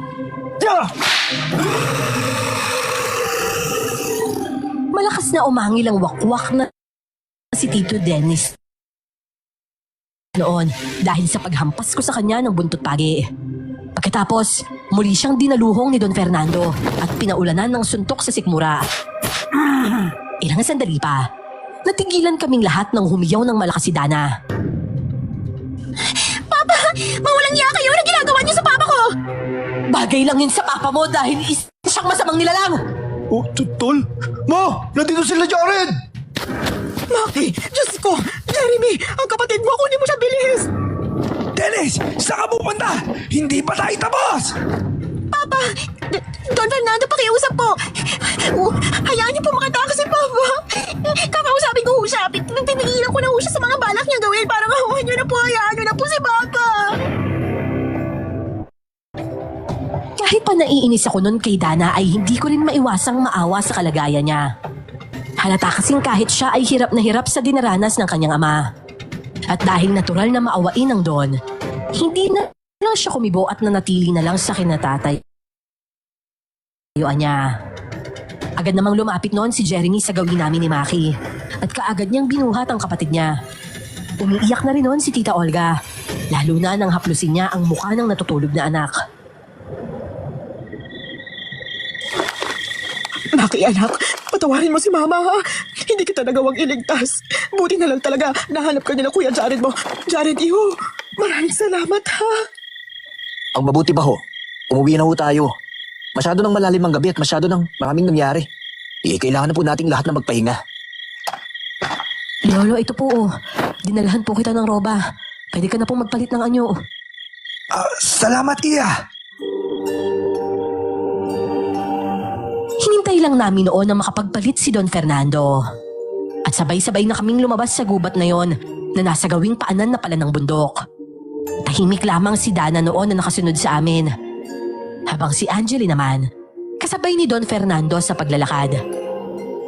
Malakas na umangil ang wakwak na si Tito Dennis noon dahil sa paghampas ko sa kanya ng buntot pagi. Pagkatapos, muli siyang dinaluhong ni Don Fernando at pinaulanan ng suntok sa sikmura. Ilang sandali pa, natigilan kaming lahat ng humiyaw ng malakas si Dana. Papa! Mawalang niya kayo! Anong ginagawa niyo sa papa ko? Bagay lang yun sa papa mo dahil isa siyang masamang nilalang! Oh, Tol? Ma! Nandito sila, Jared! Maki! Diyos ko! Jeremy! Ang kapatid mo! Kunin mo siya bilis! Dennis! Saan ka pupunta? Hindi pa tayo tapos! Papa! Don Fernando, pakiusap po! Hayaan niyo po makataka si Papa! Kakausapin ko ho siya! Pinigilan ko na ho siya sa mga balak niya gawin para mahuhan niyo na po! Hayaan niyo na po si Papa! Kahit pa naiinis ako nun kay Dana ay hindi ko rin maiwasang maawa sa kalagayan niya. Halata kasing kahit siya ay hirap na hirap sa dinaranas ng kanyang ama. At dahil natural na maawain ng Don, hindi na lang siya kumibo at nanatili na lang sa kinatatayuan niya. Agad namang lumapit noon si Jeremy sa gawin namin ni Maki. at kaagad niyang binuhat ang kapatid niya. Umiiyak na rin noon si Tita Olga, lalo na nang haplusin niya ang mukha ng natutulog na anak. Maki, anak, patawarin mo si Mama, ha? Hindi kita nagawang iligtas. Buti na lang talaga, nahanap ka nila Kuya Jared mo. Jared, iho, maraming salamat, ha? Ang mabuti ba ho? Umuwi na ho tayo. Masyado nang malalim ang gabi at masyado nang maraming nangyari. Kailangan na po nating lahat na magpahinga. Lolo, ito po oh. Dinalahan po kita ng roba. Pwede ka na pong magpalit ng anyo. Salamat, Iya. Hinintay lang namin noon na makapagpalit si Don Fernando. At sabay-sabay na kaming lumabas sa gubat na yon na nasa gawing paanan na pala ng bundok. Tahimik lamang si Dana noon na nakasunod sa amin. Habang si Angeli naman, kasabay ni Don Fernando sa paglalakad.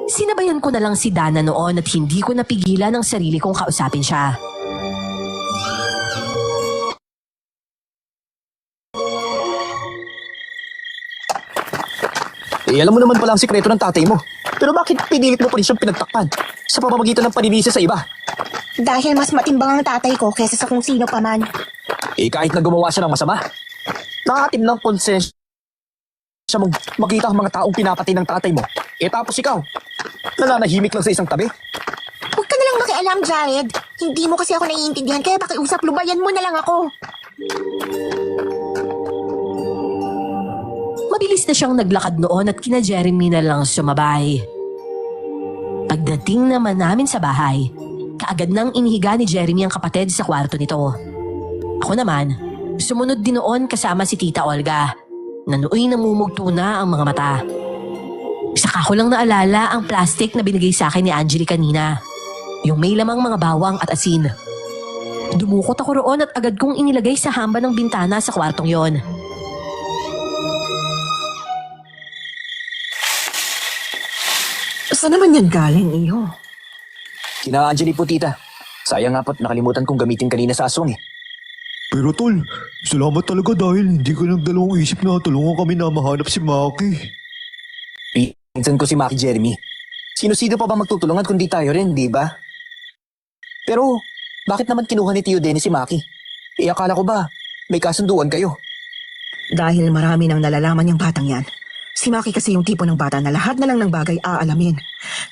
Sinabayan ko na lang si Dana noon at hindi ko napigilan ang sarili kong kausapin siya. Alam mo naman pala ang sikreto ng tatay mo. Pero bakit pinilit mo pa rin siyang pinagtakpan sa pamamagitan ng paninisi sa iba? Dahil mas matimbang ang tatay ko kaysa sa kung sino pa man. Kahit na gumawa siya ng masama, nakatim ng konsensya mong makita ang mga taong pinapatay ng tatay mo. Tapos ikaw, nananahimik lang sa isang tabi. Huwag ka nalang makialam, Jared. Hindi mo kasi ako naiintindihan, kaya pakiusap, lubayan mo na lang ako. Mabilis na siyang naglakad noon at kina Jeremy na lang sumabay. Pagdating naman namin sa bahay, kaagad nang inihiga ni Jeremy ang kapatid sa kwarto nito. Ako naman, sumunod din noon kasama si Tita Olga, na nooy namumugto na ang mga mata. Saka ko lang naalala ang plastic na binigay sa akin ni Angeli kanina, yung may lamang mga bawang at asin. Dumukot ako roon at agad kong inilagay sa hamba ng bintana sa kwartong yon. Saan naman yan galing, iho? Kina Angeli po, tita. Sayang nga po't nakalimutan kong gamitin kanina sa aswang eh. Pero tol, salamat talaga dahil hindi ko nagdalawang isip na tulungan kami na mahanap si Maki. Pinsan ko si Maki, Jeremy. Sino-sino pa ba magtutulungan kundi tayo rin, di ba? Pero, bakit naman kinuha ni Tio Dennis si Maki? Akala ko ba, may kasunduan kayo? Dahil marami nang nalalaman yung batang yan. Si Maki kasi yung tipo ng bata na lahat na lang ng bagay aalamin.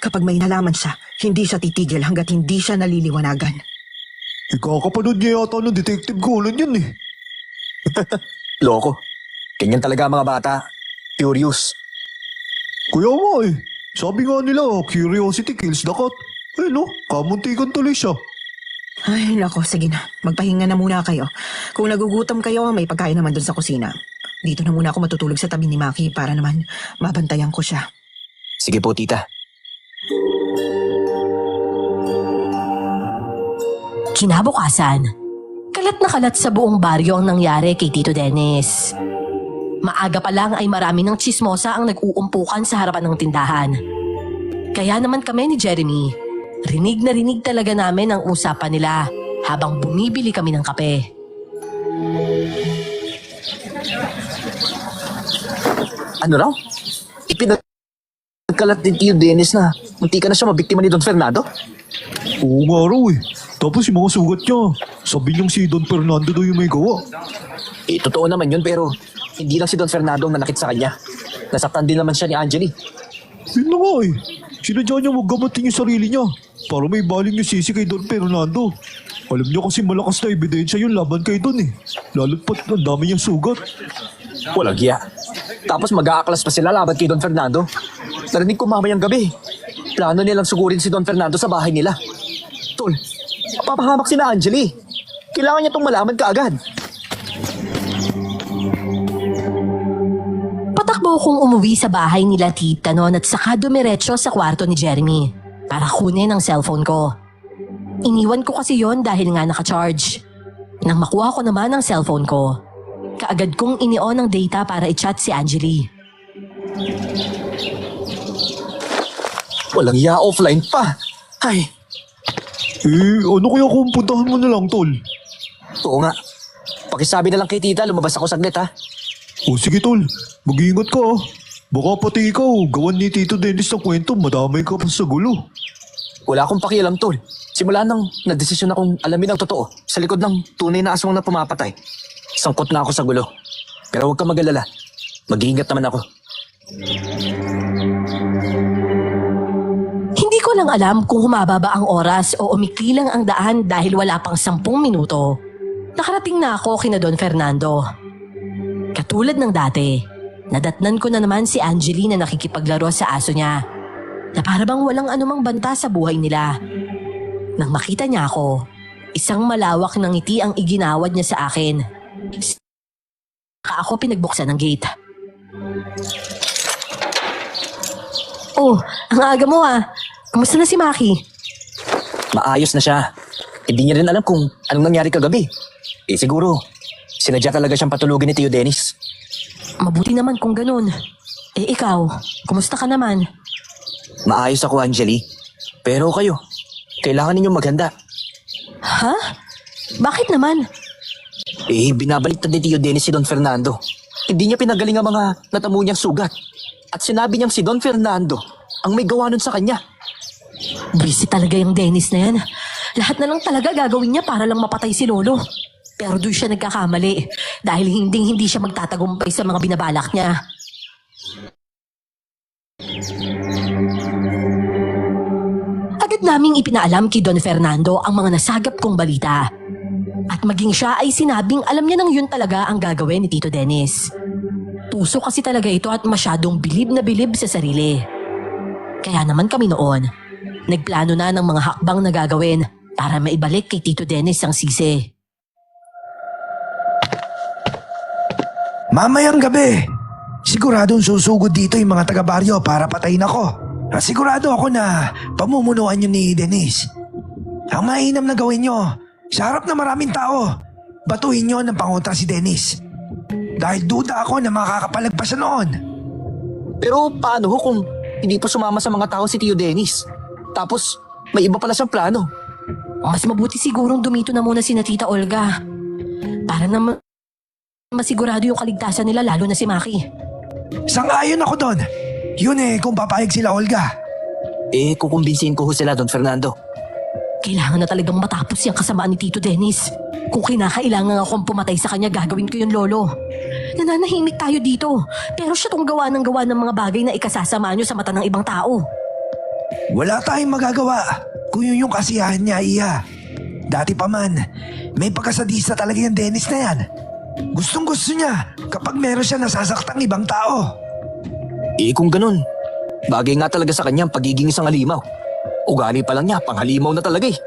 Kapag may nalaman siya, hindi siya titigil hanggat hindi siya naliliwanagan. Ikakapanood niya yata ng Detective Conan yan eh. Loko. Ganyan talaga ang mga bata. Curious. Kaya nga eh. Sabi nga nila, curiosity kills the cat. Eh no, kamuntikan tuloy siya. Ay, nako, sige na. Magpahinga na muna kayo. Kung nagugutom kayo, may pagkain naman dun sa kusina. Dito na muna ako matutulog sa tabi ni Maki para naman mabantayan ko siya. Sige po, tita. Kinabukasan, kalat na kalat sa buong baryo ang nangyari kay Tito Dennis. Maaga pa lang ay marami ng tsismosa ang nag-uumpukan sa harapan ng tindahan. Kaya naman kami ni Jeremy, rinig na rinig talaga namin ang usapan nila habang bumibili kami ng kape. Ano raw? Ipinagkalat din Tio Dennis na munti ka na siya mabiktima ni Don Fernando? Oo nga raw eh. Tapos yung mga sugat niya, sabi niyang si Don Fernando daw yung may gawa. Totoo naman yun pero hindi lang si Don Fernando ang nanakit sa kanya. Nasaktan din naman siya ni Angeli. Yun na nga eh. Sinadya niya maggamatin yung sarili niya para may baling yung sisi kay Don Fernando. Alam niya kasi malakas na ebidensya yung laban kay Don eh. Lalo't pat ang dami niyang sugat. Walang giya. Tapos mag-aaklas pa sila laban kay Don Fernando. Narinig ko mamayang gabi. Plano nilang sugurin si Don Fernando sa bahay nila. Tol, papahamak si na Angeli. Kailangan niya itong malaman kaagad. Patakbo kong umuwi sa bahay nila tita noon at saka dumiretso sa kwarto ni Jeremy para kunin ang cellphone ko. Iniwan ko kasi yon dahil nga naka-charge. Nang makuha ko naman ang cellphone ko, kaagad kong ini-on ang data para i-chat si Angeli. Walang iya, offline pa. Ay, Eh, ano kaya kung puntahan mo na lang, tol? oo nga. Pakisabi na lang kay tita, lumabas ako saglit ha. O sige, tol. Mag-iingat ka ah. Baka pati ikaw, gawan ni Tito Dennis ng kwento, madamay ka pa sa gulo. Wala akong pakialam, tol. Simula nang nadesisyon akong alamin ang totoo sa likod ng tunay na aswang na pumapatay. Sangkot na ako sa gulo. Pero huwag ka mag-alala. Mag-iingat naman ako. Hindi ko lang alam kung humaba ba ang oras o umikli lang ang daan dahil wala pang 10 minuto. Nakarating na ako kina Don Fernando. Katulad ng dati, nadatnan ko na naman si Angeline na nakikipaglaro sa aso niya, na para bang walang anumang banta sa buhay nila. Nang makita niya ako, isang malawak na ngiti ang iginawad niya sa akin. Saka ako pinagbuksan ng gate. Oh, ang aga mo ah. Kumusta na si Maki? Maayos na siya. Hindi niya rin alam kung anong nangyari kagabi. Siguro, sinadya talaga siyang patulugin ni Tio Dennis. Mabuti naman kung ganun. Ikaw, kumusta ka naman? Maayos ako, Angeli. Pero kayo, kailangan ninyong maghanda. Ha? Bakit naman? Binabaliktad ni Tio Dennis si Don Fernando. Hindi niya pinagaling ang mga natamo niyang sugat. At sinabi niyang si Don Fernando ang may gawa nun sa kanya. Busy talaga yung Dennis na yan. Lahat na lang talaga gagawin niya para lang mapatay si Lolo. Pero doon siya nagkakamali dahil hindi siya magtatagumpay sa mga binabalak niya. Agad naming ipinaalam kay Don Fernando ang mga nasagap kong balita. At maging siya ay sinabing alam niya nang yun talaga ang gagawin ni Tito Dennis. Tuso kasi talaga ito at masyadong bilib na bilib sa sarili. Kaya naman kami noon, nagplano na ng mga hakbang na gagawin para maibalik kay Tito Dennis ang sisi. Mamayang gabi, siguradong susugod dito yung mga taga-baryo para patayin ako. At sigurado ako na pamumunuan nyo ni Dennis. Ang mainam na gawin nyo, sa harap na maraming tao, batuhin nyo ng pangontra si Dennis. Dahil duda ako na makakapalagpas siya noon. Pero paano kung hindi pa sumama sa mga tao si Tio Dennis? Tapos, may iba pala siyang plano. Mas mabuti sigurong dumito na muna si Tita Olga. Para na masigurado yung kaligtasan nila lalo na si Maki. Sang-ayon ako doon. Yun kung papayag sila Olga. Kukumbinsihin ko ho sila, Don Fernando. Kailangan na talagang matapos yung kasamaan ni Tito Dennis. Kung kinakailangan akong pumatay sa kanya, gagawin ko yun, Lolo. Nananahimik tayo dito, pero siya tong gawa ng mga bagay na ikasasama nyo sa mata ng ibang tao. Wala tayong magagawa kung yun yung kasiyahan niya, Iya. Dati pa man, may pagkasadista talaga yung Dennis na yan. Gustong gusto niya kapag meron siya nasasaktang ibang tao. Kung ganun, bagay nga talaga sa kanya ang pagiging isang halimaw. Ugali pa lang niya, panghalimaw na talaga eh.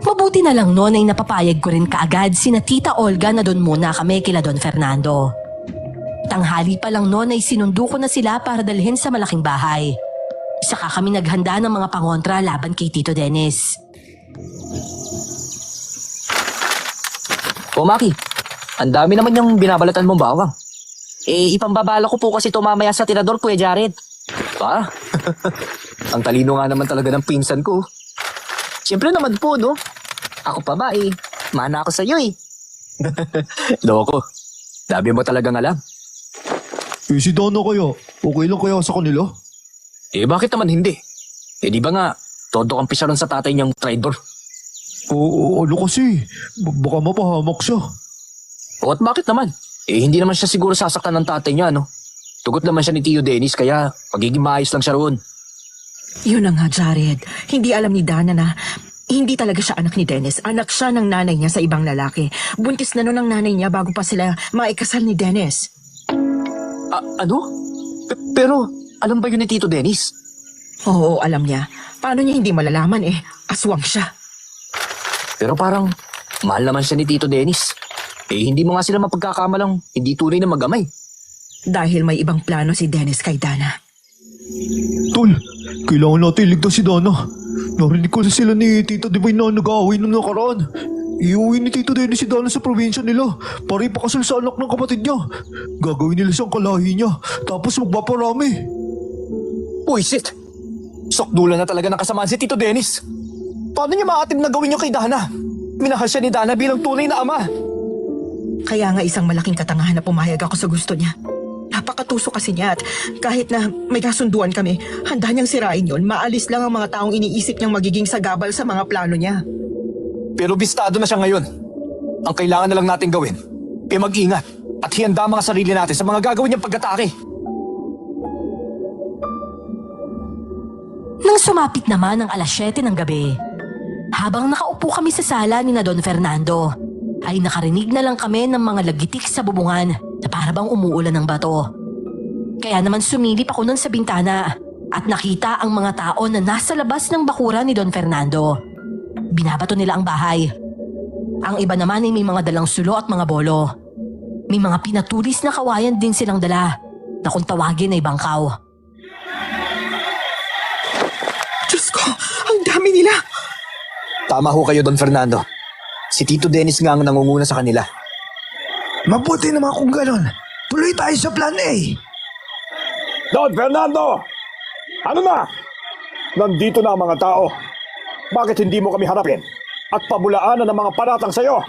Mabuti na lang noon ay napapayag ko rin kaagad sina Tita Olga na doon muna kami kila Don Fernando. Tanghali pa lang noon ay sinundo ko na sila para dalhin sa malaking bahay. Saka kami naghanda ng mga pangontra laban kay Tito Dennis. O Maki, ang dami naman yung binabalatan mong bawang. Ipambabala ko po kasi ito mamaya sa tinador, Kuya Jared. Pa? Ang talino nga naman talaga ng pinsan ko. Siyempre naman po, no? Ako pa ba mana ako sa'yo Loko, dami mo talagang alam. Si Donna kaya, okay lang kaya sa kanila? Bakit naman hindi? Di ba nga, todo kang pisaron sa tatay niyang traitor? Oo, ano kasi, baka mapahamak siya. O at bakit naman? Hindi naman siya siguro sasaktan ng tatay niya, no? Tugot naman siya ni Tio Dennis, kaya magiging maayos lang siya roon. Yun na nga, Jared. Hindi alam ni Dana na hindi talaga siya anak ni Dennis. Anak siya ng nanay niya sa ibang lalaki. Buntis na noon ang nanay niya bago pa sila maikasal ni Dennis. Ano? Pero, alam ba yun ni Tito Dennis? Oo, alam niya. Paano niya hindi malalaman aswang siya. Pero parang, mahal naman siya ni Tito Dennis. Hindi mo nga sila mapagkakamalang hindi tunay na mag-amay. Dahil may ibang plano si Dennis kay Dana. Tol, kailangan natin iligtas si Dana. Narinig ko na sila ni Tita Divine na nag-aaway nung nakaraan. Iuwi ni Tito Dennis si Dana sa probinsya nila para ipakasal sa anak ng kapatid niya. Gagawin nila siyang kalahi niya, tapos magpaparami. Puisit! Sokdulan na talaga ng kasamaan si Tito Dennis. Paano niya maatim na gawin niyo kay Dana? Minahal siya ni Dana bilang tunay na ama. Kaya nga isang malaking katangahan na pumayag ako sa gusto niya. Napakatuso kasi niya at kahit na may kasunduan kami, handa niyang sirain yon. Maalis lang ang mga taong iniisip niyang magiging sagabal sa mga plano niya. Pero bistado na siya ngayon. Ang kailangan na lang natin gawin, mag-ingat at hihanda ang mga sarili natin sa mga gagawin niyang pag-atake. Nang sumapit naman ang 7:00 ng gabi, habang nakaupo kami sa sala ni na Don Fernando, ay nakarinig na lang kami ng mga lagitik sa bubungan na para bang umuulan ng bato. Kaya naman sumilip ako nun sa bintana at nakita ang mga tao na nasa labas ng bakuran ni Don Fernando. Binabato nila ang bahay. Ang iba naman ay may mga dalang sulo at mga bolo. May mga pinatulis na kawayan din silang dala na kung tawagin ay bangkaw. Diyos ko, ang dami nila! Tama ho kayo, Don Fernando. Si Tito Dennis nga ang nangunguna sa kanila. Mabuti naman kung ganon. Tuloy tayo sa plan A. Don Fernando! Ano na? Nandito na ang mga tao. Bakit hindi mo kami harapin at pabulaanan ng mga paratang sa'yo?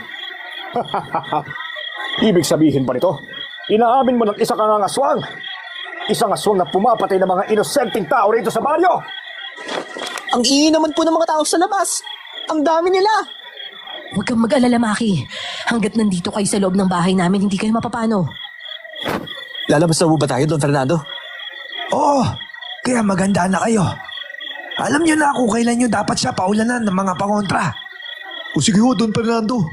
Ibig sabihin ba nito? Inaamin mo ng isa kang aswang? Isang aswang na pumapatay ng mga inosenteng tao rito sa baryo? Ang ingay naman po ng mga tao sa labas. Ang dami nila. Huwag kang mag-alala, Maki. Hanggat nandito kayo sa loob ng bahay namin, hindi kayo mapapano. Lalabas na ba tayo, Don Fernando? Oo, kaya maganda na kayo. Alam niyo na kung kailan niyo dapat siya paulanan ng mga pangontra. O sige ho, Don Fernando.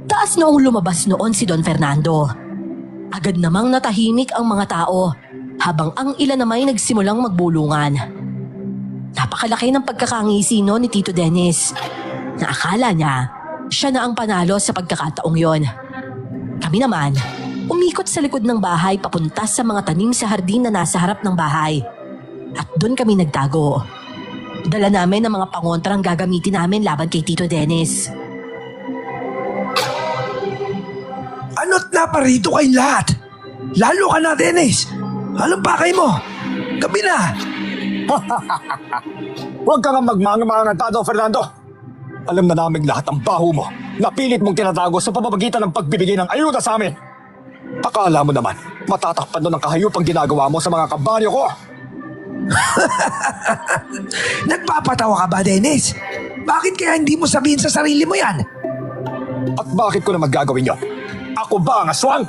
Taas noong lumabas noon si Don Fernando. Agad namang natahimik ang mga tao habang ang ilan naman ay nagsimulang magbulungan. Napakalaki ng pagkakangisi no ni Tito Dennis na akala niya siya na ang panalo sa pagkakataong yon. Kami naman, umikot sa likod ng bahay papunta sa mga tanim sa hardin na nasa harap ng bahay. At doon kami nagtago. Dala namin ang mga pangontrang gagamitin namin laban kay Tito Dennis. Ano't naparito kayong lahat? Lalo ka na, Dennis. Anong pakay mo? Gabi na. Huwag ka nga magmangamanga, Don Fernando. Alam na namin lahat ang baho mo. Napilit mong tinatago sa pamamagitan ng pagbibigay ng ayuda sa amin. Akala mo naman, matatakpan doon ang kahayupang ginagawa mo sa mga kabaryo ko. Nagpapatawa ka ba, Dennis? Bakit kaya hindi mo sabihin sa sarili mo yan? At bakit ko na magagawin yon? Ako ba ang aswang?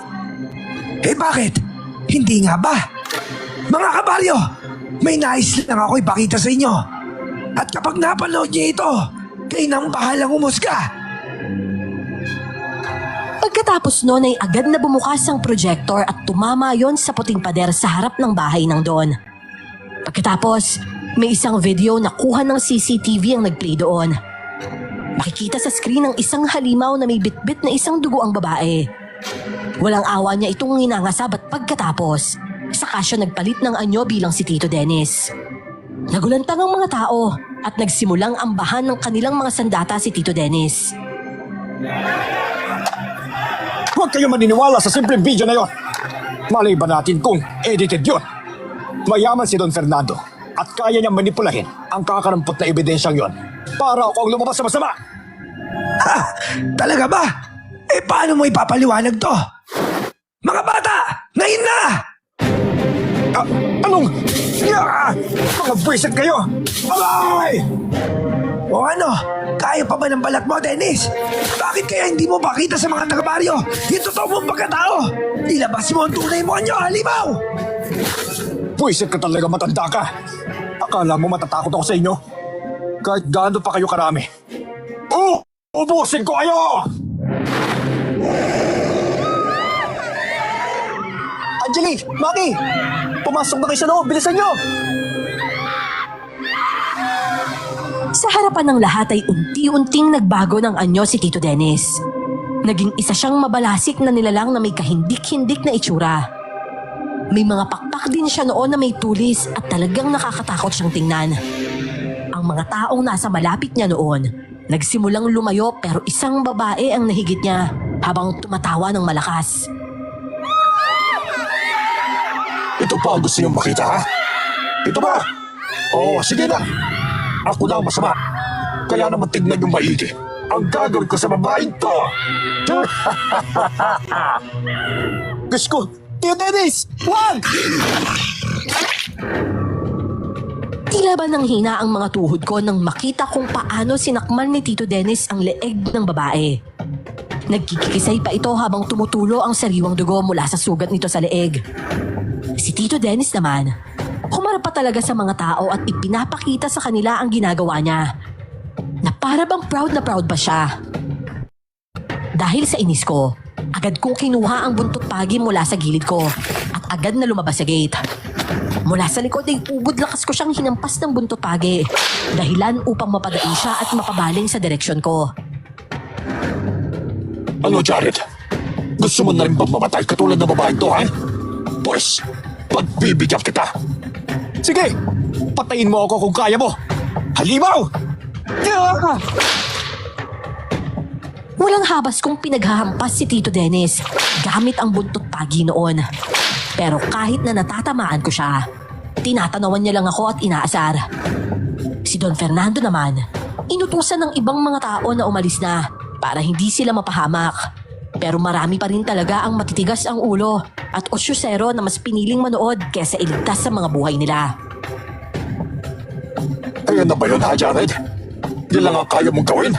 Eh bakit? Hindi nga ba? Mga kabaryo, may nais lang ako ipakita sa inyo. At kapag napanood niyo ito, kayo nang bahalang umusga. Pagkatapos noon ay agad na bumukas ang projector at tumama yon sa puting pader sa harap ng bahay ng Don. Pagkatapos, may isang video na kuha ng CCTV ang nagplay doon. Makikita sa screen ang isang halimaw na may bitbit na isang dugo ang babae. Walang awa niya itong nginangasab at pagkatapos, saka siya nagpalit ng anyo bilang si Tito Dennis. Nagulantang ang mga tao at nagsimulang ambahan ng kanilang mga sandata si Tito Dennis. Huwag kayo maniniwala sa simpleng video na yon. Malay ba natin kung edited yon? Mayaman si Don Fernando at kaya niyang manipulahin ang kakarampot na ebidensyang yon para ako ang lumabas sa masama. Ha? Talaga ba? Eh paano mo ipapaliwanag to? Mga bata, ngayon na! Anong? Mga buwisit kayo! Alay! O ano? Kaya pa ba ng balat mo, Dennis? Bakit kaya hindi mo pakita sa mga taga-baryo yung totoo mong pagkatao? Ilabas mo ang tunay mo anyo, halimaw! Buwisit ka talaga, matanda ka. Akala mo matatakot ako sa inyo? Kahit gaano pa kayo karami. Ubusin ko kayo! Angeli, Maki! Pumasok na kayo sa loob, bilisan nyo! Sa harapan ng lahat ay unti-unting nagbago ng anyo si Tito Dennis. Naging isa siyang mabalasik na nilalang na may kahindik-hindik na itsura. May mga pakpak din siya noon na may tulis at talagang nakakatakot siyang tingnan. Ang mga taong nasa malapit niya noon, nagsimulang lumayo pero isang babae ang nahigit niya habang tumatawa ng malakas. Ito pa ang gusto niyong makita, ha? Ito ba? Oo, sige na. Ako na ang masama. Kaya naman tignan niyong maigi ang gagawin ko sa babaeng to! Diyos ko! Tio Dennis! Wag! Tila ba nang hina ang mga tuhod ko nang makita kung paano sinakmal ni Tito Dennis ang leeg ng babae. Nagkikisay pa ito habang tumutulo ang sariwang dugo mula sa sugat nito sa leeg. Si Tito Dennis naman, humarap pa talaga sa mga tao at ipinapakita sa kanila ang ginagawa niya. Na para bang proud na proud pa siya. Dahil sa inis ko, agad kong kinuha ang buntot pagi mula sa gilid ko at agad na lumabas sa gate. Mula sa likod ay ubod lakas ko siyang hinampas ng buntot pagi, dahilan upang mapadain siya at mapabaling sa direksyon ko. Ano, Jared? Gusto mo na rin bang mamatay katulad ng babaeng to, ha? Pues, pagbibigyan kita. Sige, patayin mo ako kung kaya mo. Halimaw! Walang habas kong pinaghahampas si Tito Dennis gamit ang buntot pagi noon. Pero kahit na natatamaan ko siya, tinatanawan niya lang ako at inaasar. Si Don Fernando naman, inutusan ng ibang mga tao na umalis na para hindi sila mapahamak. Pero marami pa rin talaga ang matitigas ang ulo at osyosero na mas piniling manood kesa iligtas sa mga buhay nila. Ayan na ba yun, ha, Jared? Yan lang ang kaya mong gawin?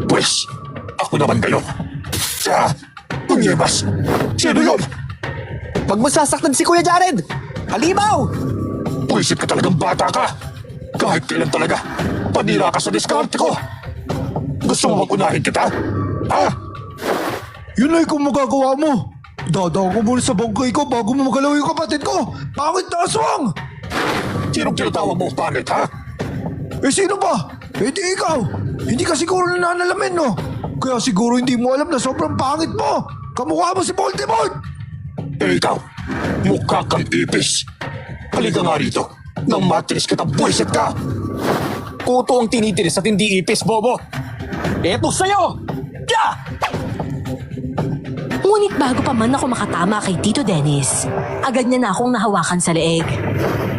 Pues, ako naman ngayon. Unyebas, sino yun? Huwag mo sasaktan si Kuya Jared! Halimaw! Puisit ka talagang bata ka. Kahit kailan talaga, panira ka sa diskarte ko. Gusto mo mag-unahin kita? Ha? Yun ay kung magagawa mo. Dadaan ko muna sa bangkay ko bago mo magalaw yung kapatid ko. Pangit na aswang! Sinong tinatawag mo pangit, ha? Eh sino ba? Eh di ikaw. Hindi ka siguro nananalamin, no? Kaya siguro hindi mo alam na sobrang pangit mo. Kamukha mo si Voldemort. Eh ikaw, mukha kang ipis. Halika nga rito. Nang matinis kita, buwisit ka. Kuto ang tinitinis at hindi ipis, Bobo. Eto sa'yo! Yeah! Ngunit bago pa man ako makatama kay Tito Dennis, agad niya na akong nahawakan sa leeg.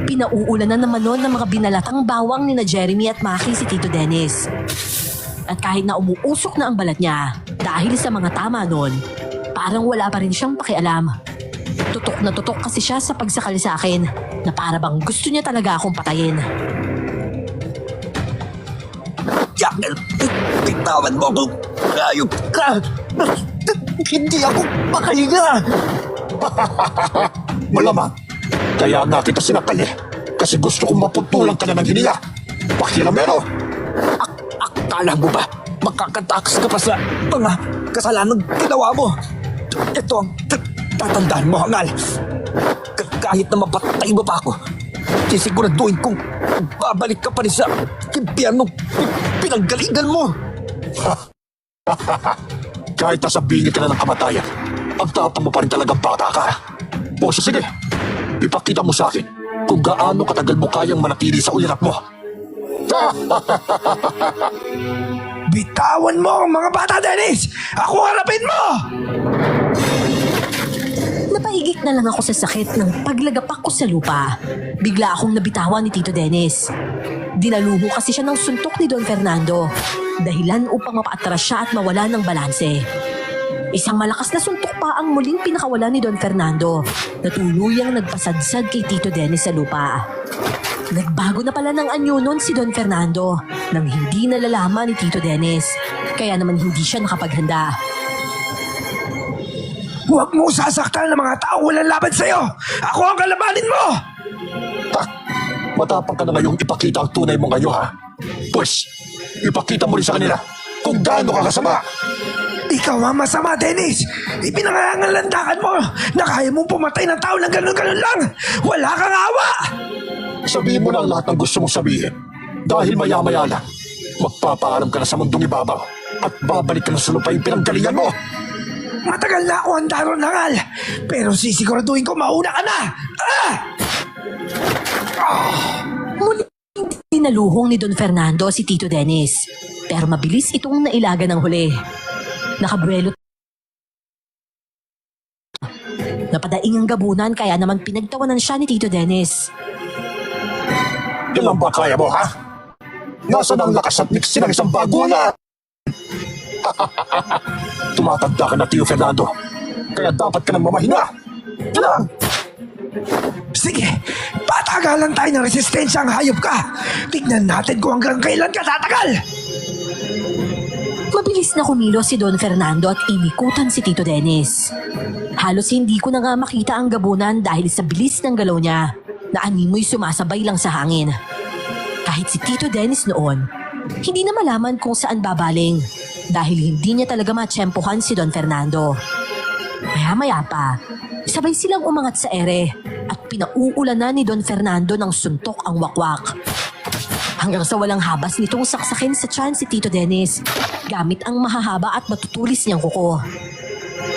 Pinauulanan naman noon ng mga binalatang bawang ni na Jeremy at Maki si Tito Dennis. At kahit na umuusok na ang balat niya dahil sa mga tama noon, parang wala pa rin siyang pakialam. Tutok na tutok kasi siya sa pagsakal sa akin na para bang gusto niya talaga akong patayin. Jackal, bitawan mo kung ayop ka! Hindi ako makahinga! Malamang, kaya nga kita sinakal eh. Kasi gusto kong maputulang ka na ng hininga. Pakiramero! Akala mo ba makakatakas ka pa sa mga kasalanan ginawa mo? Ito ang tatandaan mo, Hangal. Kahit na mapatay mo pa ako, sisiguraduhin kong babalik ka pa rin sa impyerno pinanggalingan mo. Kahit nasa bingit ka na ng kamatayan, ang tapang mo pa rin talagang bata ka. O sige, ipakita mo sa akin kung gaano katagal mo kayang manatili sa ulirap mo. Bitawan mo ang mga bata, Dennis! Ako harapin mo! Napaigik na lang ako sa sakit ng paglagapak ko sa lupa. Bigla akong nabitawan ni Tito Dennis. Dinaluho kasi siya ng suntok ni Don Fernando, dahilan upang mapaatras siya at mawala ng balanse. Isang malakas na suntok pa ang muling pinakawala ni Don Fernando na tuluyang nagpasadsad kay Tito Dennis sa lupa. Nagbago na pala ng anyo nun si Don Fernando nang hindi nalalaman ni Tito Dennis, kaya naman hindi siya nakapaghanda. Huwag mo sasaktan ng mga tao walang laban sa'yo! Ako ang kalabanin mo! Matapang ka na ngayong ipakita ang tunay mo ngayon, ha? Pues, ipakita mo rin sa kanila kung gaano ka kasama. Ikaw ang masama, Dennis! Ipinangangalandakan mo na kaya mong pumatay ng tao ng ganun-ganun lang! Wala kang awa! Sabihin mo na ang lahat ng gusto mong sabihin. Dahil maya-maya lang, magpapaalam ka na sa mundong ibabaw at babalik ka na sa lupa yung pinanggalingan mo. Matagal na ako handa ron, Hangal, pero sisiguraduhin ko mauna ka na! Muling dinaluhong ni Don Fernando si Tito Dennis, pero mabilis itong nailaga ng huli. Nakabuelo. Napadaing ang gabunan kaya naman pinagtawanan siya ni Tito Dennis. Yan lang ba kaya mo, ha? Nasaan ang lakas at mix ng isang bagulan? Tumatanda ka na, Tio Fernando. Kaya dapat ka nang mamahinga. Yan! Sige, patagalan tayo ng resistensya ang hayop ka. Tignan natin kung hanggang kailan ka tatagal. Mabilis na kumilos si Don Fernando at inikutan si Tito Dennis. Halos hindi ko na nga makita ang gabunan dahil sa bilis ng galaw niya na animoy sumasabay lang sa hangin. Kahit si Tito Dennis noon, hindi na malaman kung saan babaling dahil hindi niya talaga matsyempohan si Don Fernando. Maya-maya pa, sabay silang umangat sa ere at pinauulanan ni Don Fernando ng suntok ang wakwak. Hanggang sa walang habas nitong saksakin sa tiyan si Tito Dennis gamit ang mahahaba at matutulis niyang kuko.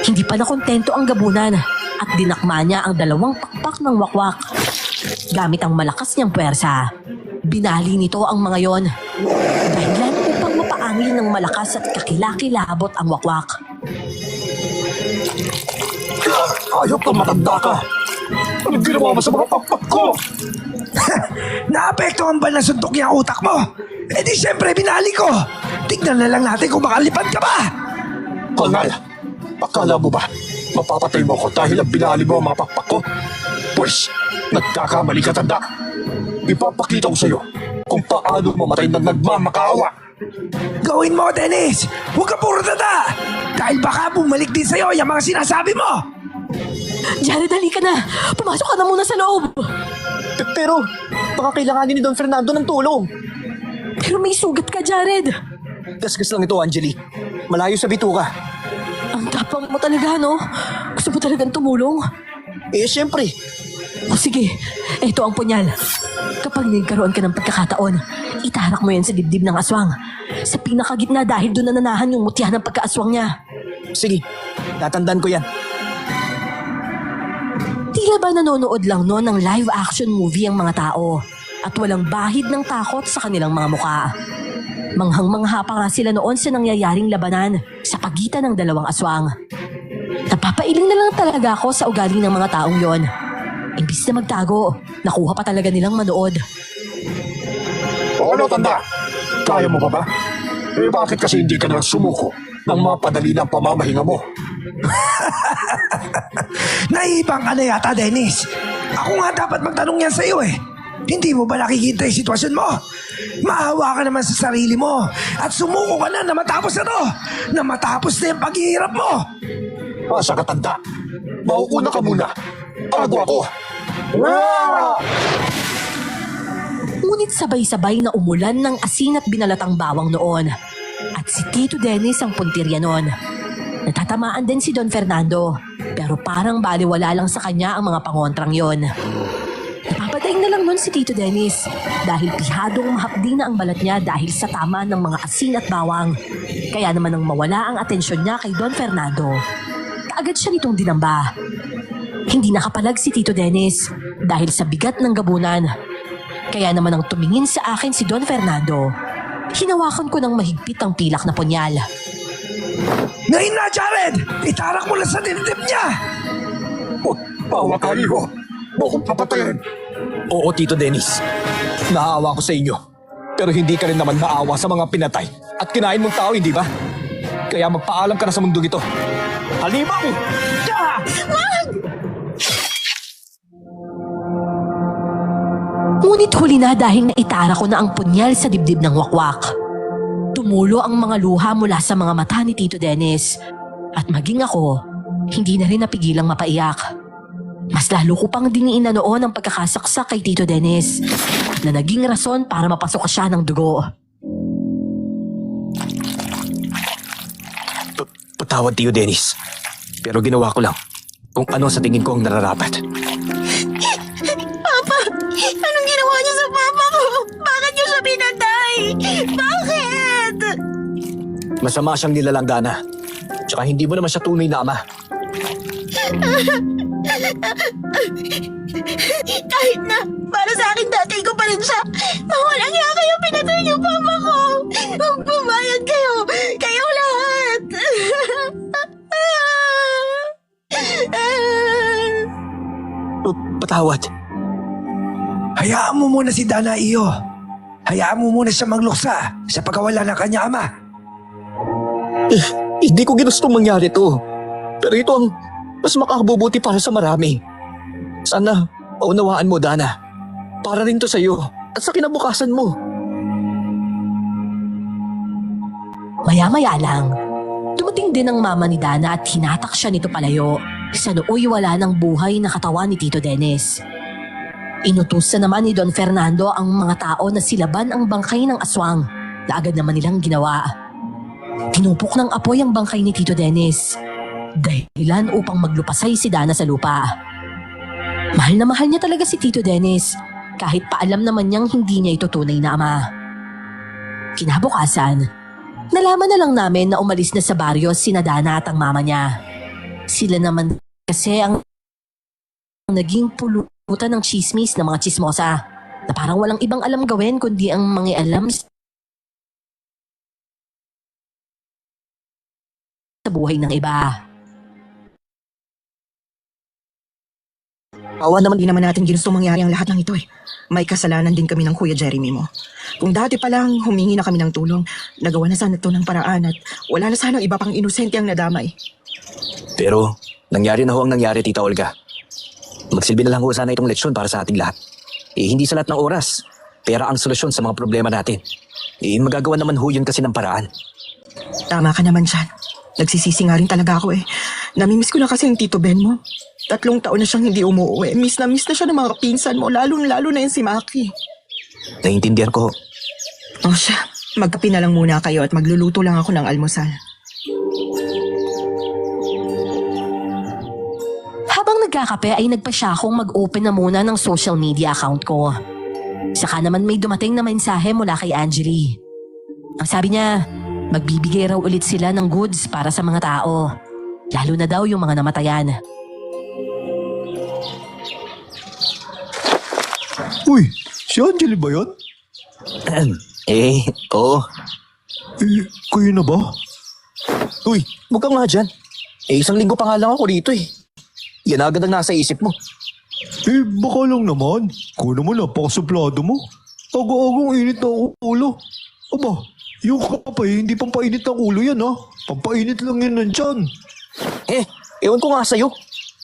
Hindi pa nakontento ang gabunan at dinakma niya ang 2 pakpak ng wakwak. Gamit ang malakas niyang puwersa, binali nito ang mga yon. Dahilan upang mapaangin ng malakas at kakilakilabot ang wakwak. Ayok kang matanda ka. Anong ginawa mo sa mga pakpak ko? Naapektuhan ba ng suntok niya ang utak mo? Eh di syempre binali ko. Tignan na lang natin kung makalipad ka ba. Kangal, akala mo ba mapapatay mo ko dahil ang binali mo ang mga pakpak ko? Pues, nagkakamali ka, tanda. Ipapakita ko sa'yo kung paano mamatay ng nagmamakaawa. Gawin mo, Dennis. Huwag ka puro dada. Dahil baka bumalik din sa'yo yung mga sinasabi mo. Jared, dali ka na! Pumasok ka na muna sa loob! Pero, baka kailanganin ni Don Fernando ng tulong. Pero may sugat ka, Jared! Gasgas lang ito, Angeli. Malayo sa bituka. Ang tapang mo talaga, no? Gusto mo talagang tumulong? Eh, siyempre. O sige, eto ang punyal. Kapag nagkaroon ka ng pagkakataon, itarak mo yan sa dibdib ng aswang. Sa pinakagitna dahil doon nananahan yung mutya ng pagkaaswang niya. Sige, tatandaan ko yan. Tila ba nanonood lang noon ng live action movie ang mga tao at walang bahid ng takot sa kanilang mga muka. Manghang-mangha pa nga sila noon sa nangyayaring labanan sa pagitan ng 2 aswang. Napapailing na lang talaga ako sa ugali ng mga taong yon. Imbis na magtago, nakuha pa talaga nilang manood. Ano, tanda? Kaya mo pa ba? Eh, bakit kasi hindi ka na sumuko ng mapadali ng pamamahinga mo? Naibang ka na yata, Dennis. Ako nga dapat magtanong yan sa'yo eh. Hindi mo ba nakikita yung sitwasyon mo? Maawa ka naman sa sarili mo at sumuko ka na matapos na to. Na matapos na yung paghihirap mo. Asa ka, tanda? Mauuna ka muna. Bago ako. Ngunit sabay-sabay na umulan ng asin at binalatang bawang noon. At si Tito Dennis ang puntirya noon. Natatamaan din si Don Fernando, pero parang baliwala lang sa kanya ang mga pangontrang yon. Napapadaing na lang noon si Tito Dennis dahil pihadong mahapdi na ang balat niya dahil sa tama ng mga asin at bawang. Kaya naman nang mawala ang atensyon niya kay Don Fernando, kaagad siya nitong dinamba. Hindi nakapalag si Tito Dennis dahil sa bigat ng gabunan. Kaya naman nang tumingin sa akin si Don Fernando, hinawakan ko ng mahigpit ang pilak na punyal. Ngayon na, Jared! Itarak mo lang sa dibdib niya! Bawa ka, iho. Bukong papatayin. Oo, Tito Dennis. Naawa ko sa inyo. Pero hindi ka rin naman naawa sa mga pinatay at kinain mong tao, hindi ba? Kaya magpaalam ka na sa mundong ito. Halimaw! Ngunit huli na dahil naitara ko na ang punyal sa dibdib ng wakwak. Tumulo ang mga luha mula sa mga mata ni Tito Dennis. At maging ako, hindi na rin napigilang mapaiyak. Mas lalo ko pang diniin na noon ang pagkakasaksak kay Tito Dennis na naging rason para mapasok siya ng dugo. Patawad, Tio Dennis. Pero ginawa ko lang kung ano sa tingin ko ang nararapat. Papa, anong ginawa niyo sa papa ko? Bakit niyo siya pinatay? Bakit? Masama siyang nilalanggana. Tsaka hindi mo naman siya tunay na ama. Kahit na, para sa akin dati ko pa rin siya. Mawalang hiya kayo, pinatay niyo papa ko. Magbabayad kayo. Kayo lahat. Patawad. Hayaan mo muna si Dana iyo. hayaan mo muna siya magluksa sa pagkawala ng kanyang ama. Hindi ko ginustong mangyari to. Pero ito ang mas makakabubuti para sa marami. Sana paunawaan mo, Dana. Para rin to sa'yo at sa kinabukasan mo. Maya-maya lang, dumating din ang mama ni Dana at hinatak siya nito palayo sa nooy wala ng buhay na katawan ni Tito Dennis. Inutusan naman ni Don Fernando ang mga tao na silaban ang bangkay ng aswang na agad naman nilang ginawa. Tinupok ng apoy ang bangkay ni Tito Dennis, dahilan upang maglupasay si Dana sa lupa. Mahal na mahal niya talaga si Tito Dennis, kahit paalam naman niyang hindi niya ito tunay na ama. Kinabukasan, nalaman na lang namin na umalis na sa baryo sina Dana at ang mama niya. Sila naman kasi ang naging pulutan ng chismis ng mga chismosa na parang walang ibang alam gawin kundi ang mangialam sa buhay ng iba. Awa naman, di naman natin ginusto mangyari ang lahat ng ito eh. May kasalanan din kami ng Kuya Jeremy mo. Kung dati pa lang humingi na kami ng tulong, nagawa na sana ito ng paraan at wala na sana iba pang inosente ang nadamay. Pero, nangyari na ho ang nangyari, Tita Olga. Magsilbi na lang ho sana itong leksyon para sa ating lahat. Hindi sa lahat ng oras, pera ang solusyon sa mga problema natin. Magagawa naman ho yun kasi ng paraan. Tama ka naman dyan. Nagsisisi nga rin talaga ako eh. Namimiss ko na kasi ang Tito Ben mo. 3 taon na siyang hindi umuwi. Miss na siya ng mga pinsan mo, lalo na yun si Maki. Naiintindihan ko ho. O siya, magkape na lang muna kayo at magluluto lang ako ng almusal. Habang nagkakape ay nagpa siya akong mag-open na muna ng social media account ko. Saka naman may dumating na mensahe mula kay Angeli. Ang sabi niya, magbibigay raw ulit sila ng goods para sa mga tao. Lalo na daw yung mga namatayan. Uy, si Angeli ba yan? Oo. Kayo na ba? Uy, huwag ka nga dyan. 1 linggo pa nga lang ako dito eh. Yan agad ang nasa isip mo. Baka lang naman. Kung naman napakasuplado mo. Aga-agang init na ulo. Aba, yung kapay, hindi pampainit ng ulo yan ha. Pampainit lang yan nandyan. Ewan ko nga sa'yo.